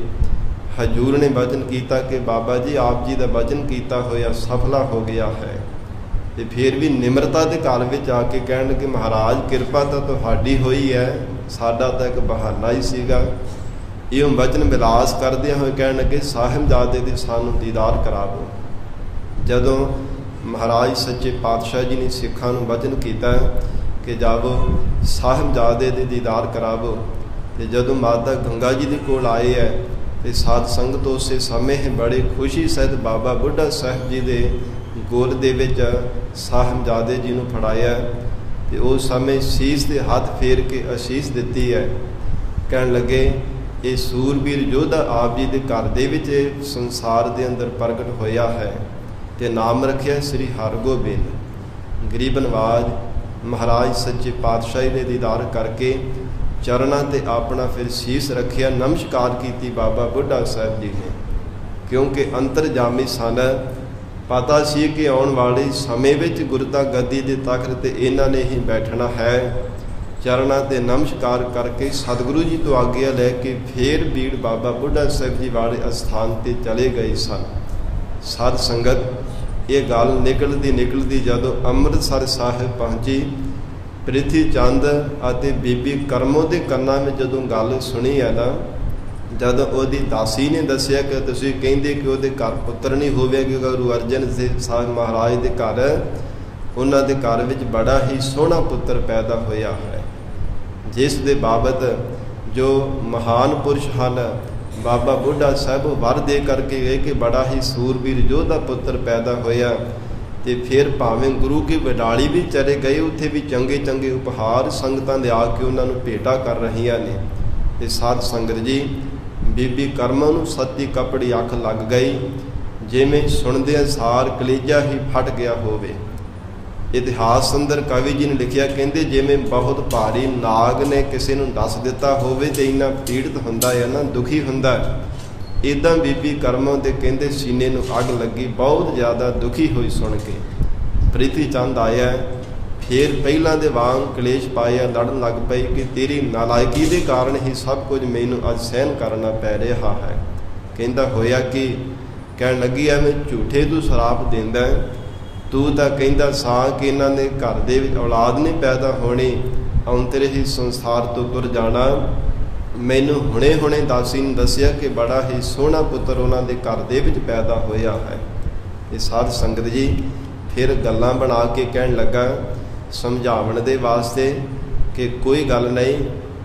ਹਜੂਰ ਨੇ ਬਚਨ ਕੀਤਾ ਕਿ ਬਾਬਾ ਜੀ ਆਪ ਜੀ ਦਾ ਬਚਨ ਕੀਤਾ ਹੋਇਆ ਸਫਲਾ ਹੋ ਗਿਆ ਹੈ। ਤੇ ਫਿਰ ਵੀ ਨਿਮਰਤਾ ਦੇ ਘਰ ਵਿੱਚ ਆ ਕੇ ਕਹਿਣ ਕਿ ਮਹਾਰਾਜ ਕਿਰਪਾ ਤਾਂ ਤੁਹਾਡੀ ਹੋਈ ਹੈ, ਸਾਡਾ ਤਾਂ ਇੱਕ ਬਹਾਨਾ ਹੀ ਸੀਗਾ। ਇਹ ਬਚਨ ਵਿਲਾਸ ਕਰਦਿਆਂ ਹੋਏ ਕਹਿਣ ਲੱਗੇ ਸਾਹਿਬਜ਼ਾਦੇ ਦੇ ਸਾਨੂੰ ਦੀਦਾਰ ਕਰਾਵੋ। ਜਦੋਂ ਮਹਾਰਾਜ ਸੱਚੇ ਪਾਤਸ਼ਾਹ ਜੀ ਨੇ ਸਿੱਖਾਂ ਨੂੰ ਬਚਨ ਕੀਤਾ ਕਿ ਜਾਵੋ ਸਾਹਿਬਜ਼ਾਦੇ ਦੇ ਦੀਦਾਰ ਕਰਾਵੋ, ਤੇ ਜਦੋਂ ਮਾਤਾ ਗੰਗਾ ਜੀ ਦੇ ਕੋਲ ਆਏ ਹੈ ਤੇ ਸਾਧ ਸੰਗਤ ਉਸੇ ਸਮੇਂ ਬੜੇ ਖੁਸ਼ੀ ਸਹਿਤ ਬਾਬਾ ਬੁੱਢਾ ਸਾਹਿਬ ਜੀ ਦੇ ਗੋਦ ਦੇ ਵਿੱਚ ਸਾਹਿਬਜ਼ਾਦੇ ਜੀ ਨੂੰ ਫੜਾਇਆ ਤੇ ਉਸ ਸਮੇਂ ਸੀਸ ਤੇ ਹੱਥ ਫੇਰ ਕੇ ਅਸੀਸ ਦਿੱਤੀ ਹੈ। ਕਹਿਣ ਲੱਗੇ ਇਹ ਸੂਰਬੀਰ ਯੋਧਾ ਆਪ ਜੀ ਦੇ ਘਰ ਦੇ ਵਿੱਚ ਸੰਸਾਰ ਦੇ ਅੰਦਰ ਪ੍ਰਗਟ ਹੋਇਆ ਹੈ ਤੇ ਨਾਮ ਰੱਖਿਆ ਸ੍ਰੀ ਹਰਗੋਬਿੰਦ। ਗਰੀਬ ਨਵਾਜ ਮਹਾਰਾਜ ਸੱਚੇ ਪਾਤਸ਼ਾਹੀ ਦੇ ਦੀਦਾਰ ਕਰਕੇ ਚਰਨਾਂ ਤੇ ਆਪਣਾ ਫਿਰ ਸੀਸ ਰੱਖਿਆ, ਨਮਸਕਾਰ ਕੀਤੀ ਬਾਬਾ ਬੁੱਢਾ ਸਾਹਿਬ ਜੀ ਨੇ, ਕਿਉਂਕਿ ਅੰਤਰਜਾਮੀ ਸਨ। ਪਤਾ ਸੀ ਕਿ ਆਉਣ ਵਾਲੇ ਸਮੇਂ ਵਿੱਚ ਗੁਰਤਾ ਗੱਦੀ ਦੇ ਤਖਤ ਤੇ ਇਹਨਾਂ ਨੇ ਹੀ ਬੈਠਣਾ ਹੈ। ਚਰਨਾਂ ਤੇ ਨਮਸਕਾਰ ਕਰਕੇ ਸਤਿਗੁਰੂ ਜੀ ਤੋਂ ਆਗਿਆ ਲੈ ਕੇ ਫੇਰ ਬੀੜ ਬਾਬਾ ਬੁੱਢਾ ਸਾਹਿਬ ਜੀ ਵਾਲੇ ਅਸਥਾਨ ਤੇ ਚਲੇ ਗਏ ਸਨ। ਸਾਧ ਸੰਗਤ ਇਹ ਗੱਲ ਨਿਕਲਦੀ ਜਦੋਂ ਅੰਮ੍ਰਿਤਸਰ ਸਾਹਿਬ ਪਹੁੰਚੀ, ਪ੍ਰਿਥੀ ਚੰਦ ਅਤੇ ਬੀਬੀ ਕਰਮੋ ਦੇ ਕੰਨਾਂ ਵਿੱਚ ਜਦੋਂ ਗੱਲ ਸੁਣੀ ਹੈ ਨਾ, ਜਦੋਂ ਉਹਦੀ ਦਾਸੀ ਨੇ ਦੱਸਿਆ ਕਿ ਤੁਸੀਂ ਕਹਿੰਦੇ ਕਿ ਉਹਦੇ ਘਰ ਪੁੱਤਰ ਨਹੀਂ ਹੋਵੇਗਾ, ਗੁਰੂ ਅਰਜਨ ਦੇਵ ਸਾਹਿਬ ਮਹਾਰਾਜ ਦੇ ਘਰ, ਉਹਨਾਂ ਦੇ ਘਰ ਵਿੱਚ ਬੜਾ ਹੀ ਸੋਹਣਾ ਪੁੱਤਰ ਪੈਦਾ ਹੋਇਆ ਹੈ, ਜਿਸ ਦੇ ਬਾਬਤ ਜੋ ਮਹਾਨ ਪੁਰਸ਼ ਹਨ ਬਾਬਾ ਬੁੱਢਾ ਸਾਹਿਬ ਵਰ ਦੇ ਕਰਕੇ ਗਏ ਕਿ ਬੜਾ ਹੀ ਸੂਰਬੀਰ ਯੋਧਾ ਪੁੱਤਰ ਪੈਦਾ ਹੋਇਆ। ਤੇ ਫਿਰ ਭਾਵੇਂ ਗੁਰੂ ਕੀ ਵਡਾਲੀ ਵੀ ਚਲੇ ਗਏ, ਉੱਥੇ ਵੀ ਚੰਗੇ ਉਪਹਾਰ ਸੰਗਤਾਂ ਦੇ ਆ ਕੇ ਉਹਨਾਂ ਨੂੰ ਭੇਟਾ ਕਰ ਰਹੀਆਂ ਨੇ। ਤੇ ਸਾਧ ਸੰਗਤ ਜੀ ਬੀਬੀ ਕਰਮਾਂ ਨੂੰ ਸੱਚੀ ਕਪੜੀ ਅੱਖ ਲੱਗ ਗਈ, ਜਿਵੇਂ ਸੁਣਦਿਆਂ ਸਾਰ ਕਲੇਜਾ ਹੀ ਫਟ ਗਿਆ ਹੋਵੇ। ਇਤਿਹਾਸ ਅੰਦਰ ਕਵੀ ਜੀ ਨੇ ਲਿਖਿਆ, ਕਹਿੰਦੇ ਜਿਵੇਂ ਬਹੁਤ ਭਾਰੀ ਨਾਗ ਨੇ ਕਿਸੇ ਨੂੰ ਦੱਸ ਦਿੱਤਾ ਹੋਵੇ ਤੇ ਇੰਨਾ ਪੀੜਤ ਹੁੰਦਾ ਹੈ ਨਾ, ਦੁਖੀ ਹੁੰਦਾ, ਇੱਦਾਂ ਬੀਬੀ ਕਰਮਾਂ ਦੇ ਕਹਿੰਦੇ ਸੀਨੇ ਨੂੰ ਅੱਗ ਲੱਗੀ, ਬਹੁਤ ਜ਼ਿਆਦਾ ਦੁਖੀ ਹੋਈ ਸੁਣ ਕੇ। ਪ੍ਰੀਤੀ ਚੰਦ ਆਇਆ, ਫਿਰ ਪਹਿਲਾਂ ਦੇ ਵਾਂਗ ਕਲੇਸ਼ ਪਾਇਆ, ਲੜਨ ਲੱਗ ਪਈ ਕਿ ਤੇਰੀ ਨਾਲਾਇਕੀ ਦੇ ਕਾਰਨ ਹੀ ਸਭ ਕੁਝ ਮੈਨੂੰ ਅੱਜ ਸਹਿਨ ਕਰਨਾ ਪੈ ਰਿਹਾ ਹੈ। ਕਹਿੰਦਾ ਹੋਇਆ ਕਿ ਕਹਿਣ ਲੱਗੀ ਐਵੇਂ ਝੂਠੇ ਤੂੰ ਸ਼ਰਾਪ ਦਿੰਦਾ, ਤੂੰ ਤਾਂ ਕਹਿੰਦਾ ਸਾਂ ਕਿ ਇਹਨਾਂ ਦੇ ਘਰ ਦੇ ਵਿੱਚ ਔਲਾਦ ਨਹੀਂ ਪੈਦਾ ਹੋਣੀ, ਔਂਤਰੇ ਹੀ ਸੰਸਾਰ ਤੋਂ ਤੁਰ ਜਾਣਾ। ਮੈਨੂੰ ਹੁਣੇ ਦਾਸੀ ਨੇ ਦੱਸਿਆ ਕਿ ਬੜਾ ਹੀ ਸੋਹਣਾ ਪੁੱਤਰ ਉਹਨਾਂ ਦੇ ਘਰ ਦੇ ਵਿੱਚ ਪੈਦਾ ਹੋਇਆ ਹੈ। ਇਹ ਸਾਧ ਸੰਗਤ ਜੀ ਫਿਰ ਗੱਲਾਂ ਬਣਾ ਕੇ ਕਹਿਣ ਲੱਗਾ ਸਮਝਾਉਣ ਦੇ ਵਾਸਤੇ ਕਿ ਕੋਈ ਗੱਲ ਨਹੀਂ,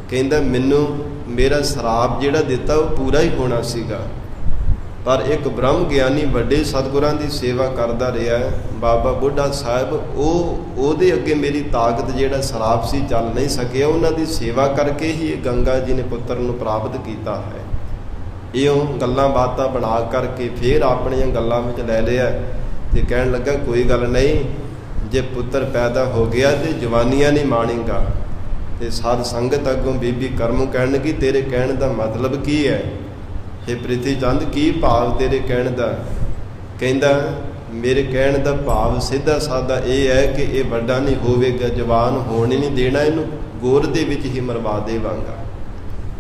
ਕਹਿੰਦਾ ਮੈਨੂੰ ਮੇਰਾ ਸ਼ਰਾਪ ਜਿਹੜਾ ਦਿੱਤਾ ਉਹ ਪੂਰਾ ਹੀ ਹੋਣਾ ਸੀਗਾ, ਪਰ ਇੱਕ ਬ੍ਰਹਮ ਗਿਆਨੀ ਵੱਡੇ ਸਤਿਗੁਰਾਂ ਦੀ ਸੇਵਾ ਕਰਦਾ ਰਿਹਾ ਬਾਬਾ ਬੁੱਢਾ ਸਾਹਿਬ, ਉਹਦੇ ਅੱਗੇ ਮੇਰੀ ਤਾਕਤ ਜਿਹੜਾ ਸ਼ਰਾਪ ਸੀ ਚੱਲ ਨਹੀਂ ਸਕਿਆ, ਉਹਨਾਂ ਦੀ ਸੇਵਾ ਕਰਕੇ ਹੀ ਇਹ ਗੰਗਾ ਜੀ ਨੇ ਪੁੱਤਰ ਨੂੰ ਪ੍ਰਾਪਤ ਕੀਤਾ ਹੈ। ਇਉਂ ਗੱਲਾਂ ਬਾਤਾਂ ਬਣਾ ਕਰਕੇ ਫਿਰ ਆਪਣੀਆਂ ਗੱਲਾਂ ਵਿੱਚ ਲੈ ਲਿਆ ਤੇ ਕਹਿਣ ਲੱਗਾ ਕੋਈ ਗੱਲ ਨਹੀਂ, ਜੇ ਪੁੱਤਰ ਪੈਦਾ ਹੋ ਗਿਆ ਤੇ ਜਵਾਨੀਆਂ ਨਹੀਂ ਮਾਣੇਗਾ, ਤੇ ਸਾਧ ਸੰਗਤ ਅੱਗੋਂ ਬੀਬੀ ਕਰਮ ਕਹਿਣਗੀ ਤੇਰੇ ਕਹਿਣ ਦਾ ਮਤਲਬ ਕੀ ਹੈ? ਇਹ ਪ੍ਰਿਥੀ ਚੰਦ ਕੀ ਭਾਵ ਤੇਰੇ ਕਹਿਣ ਦਾ? ਕਹਿੰਦਾ ਮੇਰੇ ਕਹਿਣ ਦਾ ਭਾਵ ਸਿੱਧਾ ਸਾਦਾ ਇਹ ਹੈ ਕਿ ਇਹ ਵੱਡਾ ਨਹੀਂ ਹੋਵੇਗਾ, ਜਵਾਨ ਹੋਣ ਹੀ ਨਹੀਂ ਦੇਣਾ, ਇਹਨੂੰ ਗੋਰ ਦੇ ਵਿੱਚ ਹੀ ਮਰਵਾ ਦੇਵਾਂਗਾ।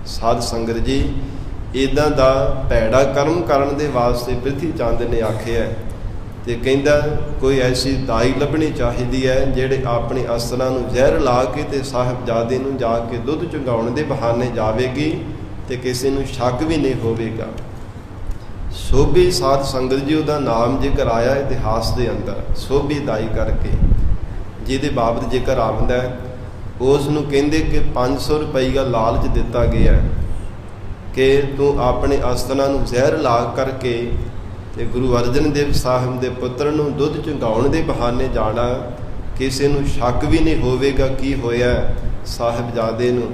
ਸਾਧ ਸੰਗਤ ਜੀ, ਇੱਦਾਂ ਦਾ ਭੈੜਾ ਕਰਮ ਕਰਨ ਦੇ ਵਾਸਤੇ ਪ੍ਰਿਥੀ ਚੰਦ ਨੇ ਆਖਿਆ। ਤੇ ਕਹਿੰਦਾ ਕੋਈ ਐਸੀ ਦਾਈ ਲੱਭਣੀ ਚਾਹੀਦੀ ਹੈ ਜਿਹੜੇ ਆਪਣੇ ਅਸਤਰਾਂ ਨੂੰ ਜ਼ਹਿਰ ਲਾ ਕੇ ਤੇ ਸਾਹਿਬਜ਼ਾਦੇ ਨੂੰ ਜਾ ਕੇ ਦੁੱਧ ਚੁੰਗਾਉਣ ਦੇ ਬਹਾਨੇ ਜਾਵੇਗੀ ਤੇ ਕਿਸੇ ਨੂੰ ਸ਼ੱਕ ਵੀ ਨਹੀਂ ਹੋਵੇਗਾ। ਸੋਭੀ ਸਾਧ ਸੰਗਤ ਜੀ ਉਹਦਾ ਨਾਮ ਜ਼ਿਕਰ ਆਇਆ ਇਤਿਹਾਸ ਦੇ ਅੰਦਰ, ਸੋਭੀ ਦਾਈ ਕਰਕੇ, ਜਿਹਦੇ ਬਾਬਤ ਜ਼ਿਕਰ ਆਉਂਦਾ ਉਸ ਨੂੰ ਕਹਿੰਦੇ ਕਿ 500 ਰੁਪਈਆ ਲਾਲਚ ਦਿੱਤਾ ਗਿਆ ਕਿ ਤੂੰ ਆਪਣੇ ਅਸਤਰਾਂ ਨੂੰ ਜ਼ਹਿਰ ਲਾ ਕਰਕੇ ਤੇ ਗੁਰੂ ਅਰਜਨ ਦੇਵ ਸਾਹਿਬ ਦੇ ਪੁੱਤਰ ਨੂੰ ਦੁੱਧ ਚੁੰਗਾਉਣ ਦੇ ਬਹਾਨੇ ਜਾਣਾ, ਕਿਸੇ ਨੂੰ ਸ਼ੱਕ ਵੀ ਨਹੀਂ ਹੋਵੇਗਾ ਕੀ ਹੋਇਆ ਸਾਹਿਬਜ਼ਾਦੇ ਨੂੰ।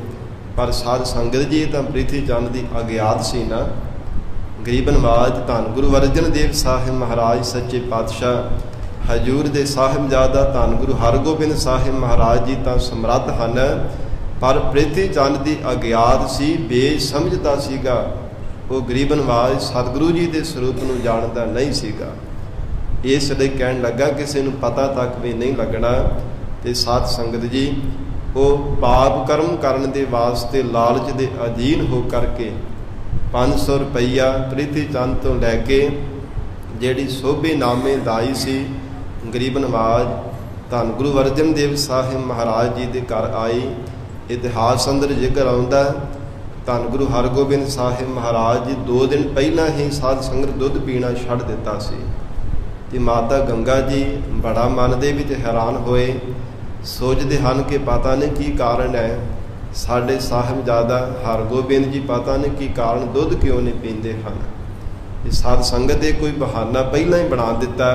ਪਰ ਸਾਧ ਸੰਗਤ ਜੀ ਤਾਂ ਪ੍ਰਿਥੀ ਚੰਦ ਦੀ ਅਗਿਆਤ ਸੀ ਨਾ। ਗਰੀਬ ਨਵਾਜ ਧੰਨ ਗੁਰੂ ਅਰਜਨ ਦੇਵ ਸਾਹਿਬ ਮਹਾਰਾਜ ਸੱਚੇ ਪਾਤਸ਼ਾਹ ਹਜੂਰ ਦੇ ਸਾਹਿਬਜ਼ਾਦਾ ਧੰਨ ਗੁਰੂ ਹਰਗੋਬਿੰਦ ਸਾਹਿਬ ਮਹਾਰਾਜ ਜੀ ਤਾਂ ਸਮਰੱਥ ਹਨ, ਪਰ ਪ੍ਰਿਥੀ ਚੰਦ ਦੀ ਅਗਿਆਤ ਸੀ, ਬੇਸਮਝਦਾ ਸੀਗਾ। ਉਹ ਗਰੀਬ ਨਵਾਜ ਸਤਿਗੁਰੂ ਜੀ ਦੇ ਸਰੂਪ ਨੂੰ ਜਾਣਦਾ ਨਹੀਂ ਸੀਗਾ। ਇਸ ਲਈ ਕਹਿਣ ਲੱਗਾ ਕਿਸੇ ਨੂੰ ਪਤਾ ਤੱਕ ਵੀ ਨਹੀਂ ਲੱਗਣਾ। ਤੇ ਸਾਧ ਸੰਗਤ ਜੀ, ਉਹ ਪਾਪ ਕਰਮ ਕਰਨ ਦੇ ਵਾਸਤੇ ਲਾਲਚ ਦੇ ਅਧੀਨ ਹੋ ਕਰਕੇ 500 ਰੁਪਈਆ ਪ੍ਰਿਥੀ ਚੰਦ ਤੋਂ ਲੈ ਕੇ ਜਿਹੜੀ ਸੋਭੀ ਨਾਮੇ ਦਾਈ ਸੀ ਗਰੀਬ ਨਵਾਜ ਧੰਨ ਗੁਰੂ ਅਰਜਨ ਦੇਵ ਸਾਹਿਬ ਮਹਾਰਾਜ ਜੀ ਦੇ ਘਰ ਆਈ। ਇਤਿਹਾਸ ਅੰਦਰ ਜ਼ਿਕਰ ਆਉਂਦਾ ਧੰਨ ਗੁਰੂ ਹਰਗੋਬਿੰਦ ਸਾਹਿਬ ਮਹਾਰਾਜ ਜੀ 2 ਦਿਨ ਪਹਿਲਾਂ ਹੀ ਸਾਧ ਸੰਗਤ ਦੁੱਧ ਪੀਣਾ ਛੱਡ ਦਿੱਤਾ ਸੀ। ਤੇ ਮਾਤਾ ਗੰਗਾ ਜੀ ਬੜਾ ਮਨ ਦੇ ਵਿੱਚ ਹੈਰਾਨ ਹੋਏ, ਸੋਚਦੇ ਹਨ ਕਿ ਪਤਾ ਨਹੀਂ ਕੀ ਕਾਰਨ ਹੈ, ਸਾਡੇ ਸਾਹਿਬਜ਼ਾਦਾ ਹਰਗੋਬਿੰਦ ਜੀ ਪਤਾ ਨਹੀਂ ਕੀ ਕਾਰਨ ਦੁੱਧ ਕਿਉਂ ਨਹੀਂ ਪੀਂਦੇ ਹਨ। ਇਹ ਸਾਧ ਸੰਗਤ ਦੇ ਕੋਈ ਬਹਾਨਾ ਪਹਿਲਾਂ ਹੀ ਬਣਾ ਦਿੱਤਾ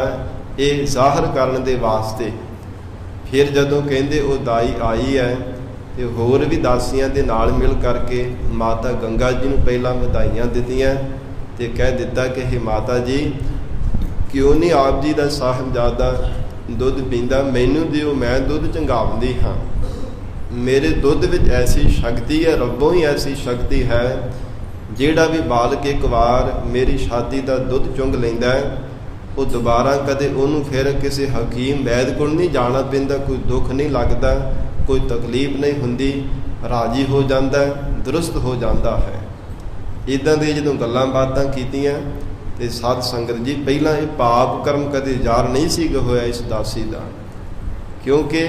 ਇਹ ਜ਼ਾਹਰ ਕਰਨ ਦੇ ਵਾਸਤੇ। ਫਿਰ ਜਦੋਂ ਕਹਿੰਦੇ ਉਹ ਦਾਈ ਆਈ ਹੈ ਤੇ ਹੋਰ ਵੀ ਦਾਸੀਆਂ ਦੇ ਨਾਲ ਮਿਲ ਕਰਕੇ ਮਾਤਾ ਗੰਗਾ ਜੀ ਨੂੰ ਪਹਿਲਾਂ ਵਧਾਈਆਂ ਦਿੱਤੀਆਂ ਤੇ ਕਹਿ ਦਿੱਤਾ ਕਿ ਇਹ ਮਾਤਾ ਜੀ ਕਿਉਂ ਨਹੀਂ ਆਪ ਜੀ ਦਾ ਸਾਹਿਬਜ਼ਾਦਾ ਦੁੱਧ ਪੀਂਦਾ, ਮੈਨੂੰ ਦਿਓ, ਮੈਂ ਦੁੱਧ ਚੰਗਾਉਂਦੀ ਹਾਂ। ਮੇਰੇ ਦੁੱਧ ਵਿੱਚ ਐਸੀ ਸ਼ਕਤੀ ਹੈ, ਰੱਬੋਂ ਹੀ ਐਸੀ ਸ਼ਕਤੀ ਹੈ, ਜਿਹੜਾ ਵੀ ਬਾਲਕ ਇੱਕ ਵਾਰ ਮੇਰੀ ਛਾਤੀ ਦਾ ਦੁੱਧ ਚੁੰਗ ਲੈਂਦਾ ਉਹ ਦੁਬਾਰਾ ਕਦੇ ਉਹਨੂੰ ਫਿਰ ਕਿਸੇ ਹਕੀਮ ਵੈਦ ਕੋਲ ਨਹੀਂ ਜਾਣਾ ਪੈਂਦਾ, ਕੋਈ ਦੁੱਖ ਨਹੀਂ ਲੱਗਦਾ, ਕੋਈ ਤਕਲੀਫ ਨਹੀਂ ਹੁੰਦੀ, ਰਾਜੀ ਹੋ ਜਾਂਦਾ, ਦਰੁਸਤ ਹੋ ਜਾਂਦਾ ਹੈ। ਇੱਦਾਂ ਦੇ ਜਦੋਂ ਗੱਲਾਂ ਬਾਤਾਂ ਕੀਤੀਆਂ ਤੇ ਸਾਧ ਸੰਗਤ ਜੀ, ਪਹਿਲਾਂ ਇਹ ਪਾਪ ਕਰਮ ਕਦੇ ਜ਼ਾਹਰ ਨਹੀਂ ਸੀਗਾ ਹੋਇਆ ਇਸ ਦਾਸੀ ਦਾ, ਕਿਉਂਕਿ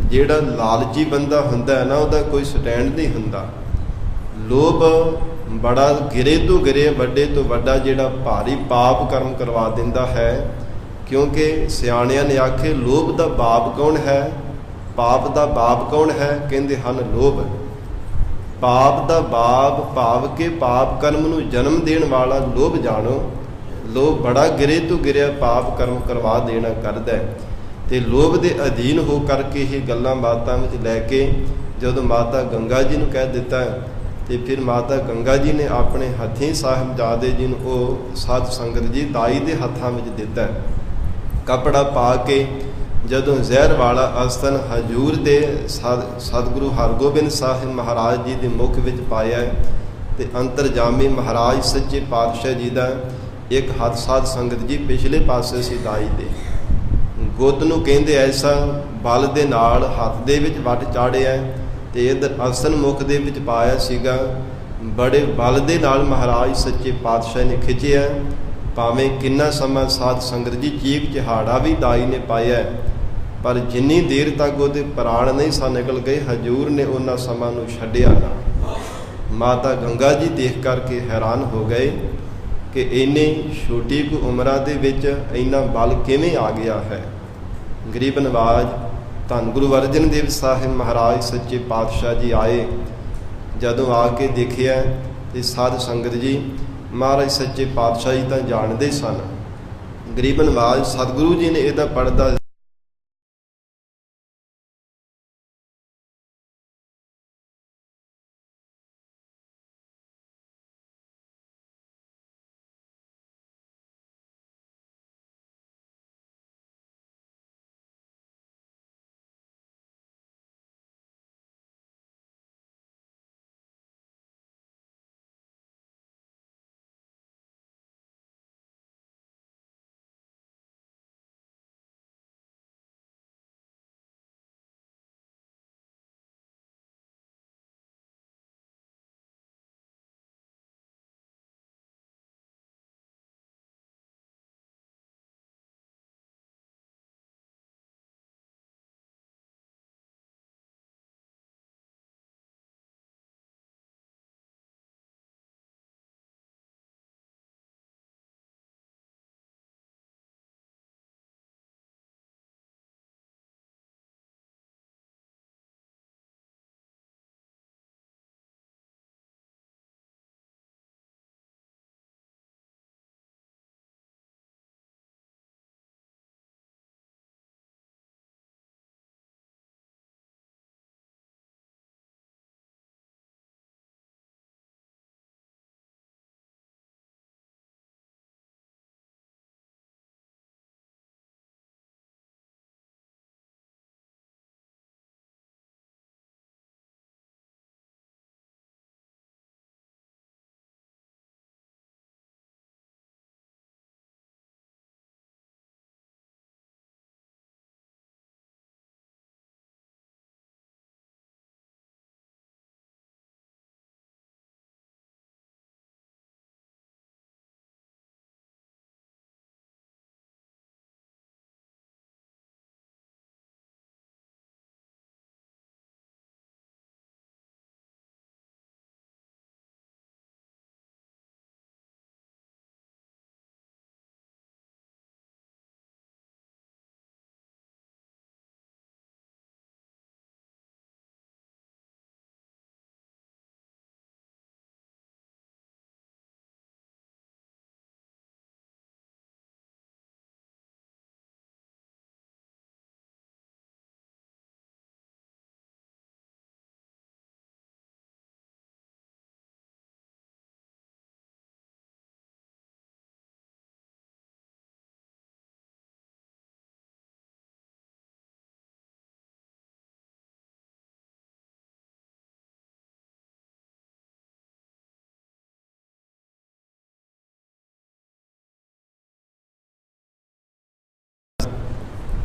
ਜਿਹੜਾ ਲਾਲਚੀ ਬੰਦਾ ਹੁੰਦਾ ਹੈ ਨਾ ਉਹਦਾ ਕੋਈ ਸਟੈਂਡ ਨਹੀਂ ਹੁੰਦਾ। ਲੋਭ ਬੜਾ ਗਿਰੇ ਤੋਂ ਗਿਰੇ, ਵੱਡੇ ਤੋਂ ਵੱਡਾ ਜਿਹੜਾ ਭਾਰੀ ਪਾਪ ਕਰਮ ਕਰਵਾ ਦਿੰਦਾ ਹੈ। ਕਿਉਂਕਿ ਸਿਆਣਿਆਂ ਨੇ ਆਖੇ ਲੋਭ ਦਾ ਬਾਪ ਕੌਣ ਹੈ, ਪਾਪ ਦਾ ਬਾਪ ਕੌਣ ਹੈ? ਕਹਿੰਦੇ ਹਨ ਲੋਭ। ਪਾਪ ਦਾ ਬਾਪ ਭਾਵ ਕੇ ਪਾਪ ਕਰਮ ਨੂੰ ਜਨਮ ਦੇਣ ਵਾਲਾ ਲੋਭ ਜਾਣੋ। ਲੋਭ ਬੜਾ ਗਿਰੇ ਤੋਂ ਗਿਰਿਆ ਪਾਪ ਕਰਮ ਕਰਵਾ ਦੇਣਾ ਕਰਦਾ ਹੈ। ਤੇ ਲੋਭ ਦੇ ਅਧੀਨ ਹੋ ਕਰਕੇ ਇਹ ਗੱਲਾਂ ਬਾਤਾਂ ਵਿੱਚ ਲੈ ਕੇ ਜਦੋਂ ਮਾਤਾ ਗੰਗਾ ਜੀ ਨੂੰ ਕਹਿ ਦਿੱਤਾ ਤੇ ਫਿਰ ਮਾਤਾ ਗੰਗਾ ਜੀ ਨੇ ਆਪਣੇ ਹੱਥੀਂ ਸਾਹਿਬਜ਼ਾਦੇ ਜੀ ਨੂੰ ਉਹ ਸਾਧ ਸੰਗਤ ਜੀ ਦਾਈ ਦੇ ਹੱਥਾਂ ਵਿੱਚ ਦਿੱਤਾ। ਕੱਪੜਾ ਪਾ ਕੇ ਜਦੋਂ ਜ਼ਹਿਰ ਵਾਲਾ ਅਸਤਨ ਹਜੂਰ ਦੇ ਸਤਿਗੁਰੂ ਹਰਗੋਬਿੰਦ ਸਾਹਿਬ ਮਹਾਰਾਜ ਜੀ ਦੇ ਮੁਖ ਵਿੱਚ ਪਾਇਆ ਤੇ ਅੰਤਰਜਾਮੀ ਮਹਾਰਾਜ ਸੱਚੇ ਪਾਤਸ਼ਾਹ ਜੀ ਦਾ ਇੱਕ ਹੱਥ ਸਾਧ ਸੰਗਤ ਜੀ ਪਿਛਲੇ ਪਾਸੇ ਸੀ ਦਾਈ ਦੇ, ਗੁੱਤ ਨੂੰ ਕਹਿੰਦੇ ਐਸਾ ਬਲ ਦੇ ਨਾਲ ਹੱਥ ਦੇ ਵਿੱਚ ਵੱਟ ਚਾੜਿਆ ਤੇ ਇਧਰ ਅਸਨ ਮੁਖ ਦੇ ਵਿੱਚ ਪਾਇਆ ਸੀਗਾ। ਬੜੇ ਬਲ ਦੇ ਨਾਲ ਮਹਾਰਾਜ ਸੱਚੇ ਪਾਤਸ਼ਾਹ ਨੇ ਖਿੱਚਿਆ। ਭਾਵੇਂ ਕਿੰਨਾ ਸਮਾਂ ਸਾਧ ਸੰਗਤ ਜੀ ਚੀਕ ਚਿਹਾੜਾ ਵੀ ਦਾਈ ਨੇ ਪਾਇਆ, ਪਰ ਜਿੰਨੀ ਦੇਰ ਤੱਕ ਉਹਦੇ ਪ੍ਰਾਣ ਨਹੀਂ ਸਾ ਨਿਕਲ ਗਏ ਹਜੂਰ ਨੇ ਉਹਨਾਂ ਸਮਾਂ ਨੂੰ ਛੱਡਿਆ ਨਾ। ਮਾਤਾ ਗੰਗਾ ਜੀ ਦੇਖ ਕਰਕੇ ਹੈਰਾਨ ਹੋ ਗਏ ਕਿ ਇੰਨੀ ਛੋਟੀ ਕੁ ਉਮਰਾਂ ਦੇ ਵਿੱਚ ਇੰਨਾ ਬਲ ਕਿਵੇਂ ਆ ਗਿਆ ਹੈ। ਗਰੀਬ ਨਵਾਜ ਧੰਨ ਗੁਰੂ ਅਰਜਨ ਦੇਵ ਸਾਹਿਬ ਮਹਾਰਾਜ ਸੱਚੇ ਪਾਤਸ਼ਾਹ ਜੀ ਆਏ। ਜਦੋਂ ਆ ਕੇ ਦੇਖਿਆ ਤੇ ਸਾਧ ਸੰਗਤ ਜੀ ਮਹਾਰਾਜ ਸੱਚੇ ਪਾਤਸ਼ਾਹ ਜੀ ਤਾਂ ਜਾਣਦੇ ਸਨ। ਗਰੀਬ ਨਵਾਜ ਸਤਿਗੁਰੂ ਜੀ ਨੇ ਇਹਦਾ ਪੜਦਾ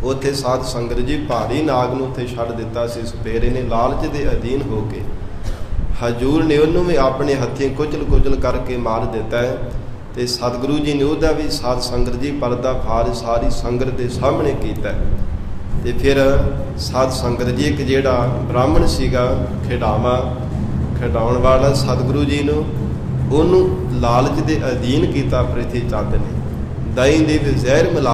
ਉੱਥੇ ਸਾਧ ਸੰਗਤ ਜੀ ਭਾਰੀ ਨਾਗ ਨੂੰ ਉੱਥੇ ਛੱਡ ਦਿੱਤਾ ਸੀ। ਸਪੇਰੇ ਨੇ ਲਾਲਚ ਦੇ ਅਧੀਨ ਹੋ ਕੇ ਹਜੂਰ ਨੇ ਉਹਨੂੰ ਵੀ ਆਪਣੇ ਹੱਥੀਂ ਕੁਚਲ ਕਰਕੇ ਮਾਰ ਦਿੱਤਾ ਹੈ। ਤੇ ਸਤਿਗੁਰੂ ਜੀ ਨੇ ਉਹਦਾ ਵੀ ਸਾਧ ਸੰਗਤ ਜੀ ਪਰਦਾ ਫਾੜ ਸਾਰੀ ਸੰਗਤ ਦੇ ਸਾਹਮਣੇ ਕੀਤਾ। ਤੇ ਫਿਰ ਸਾਧ ਸੰਗਤ ਜੀ ਇੱਕ ਜਿਹੜਾ ਬ੍ਰਾਹਮਣ ਸੀਗਾ ਖਿਡਾਉਣ ਵਾਲਾ ਸਤਿਗੁਰੂ ਜੀ ਨੂੰ, ਉਹਨੂੰ ਲਾਲਚ ਦੇ ਅਧੀਨ ਕੀਤਾ ਪ੍ਰਿਥੀ ਚੰਦ ਨੇ। ਦਹੀਂ ਦੇ ਜ਼ਹਿਰ ਮਿਲਾ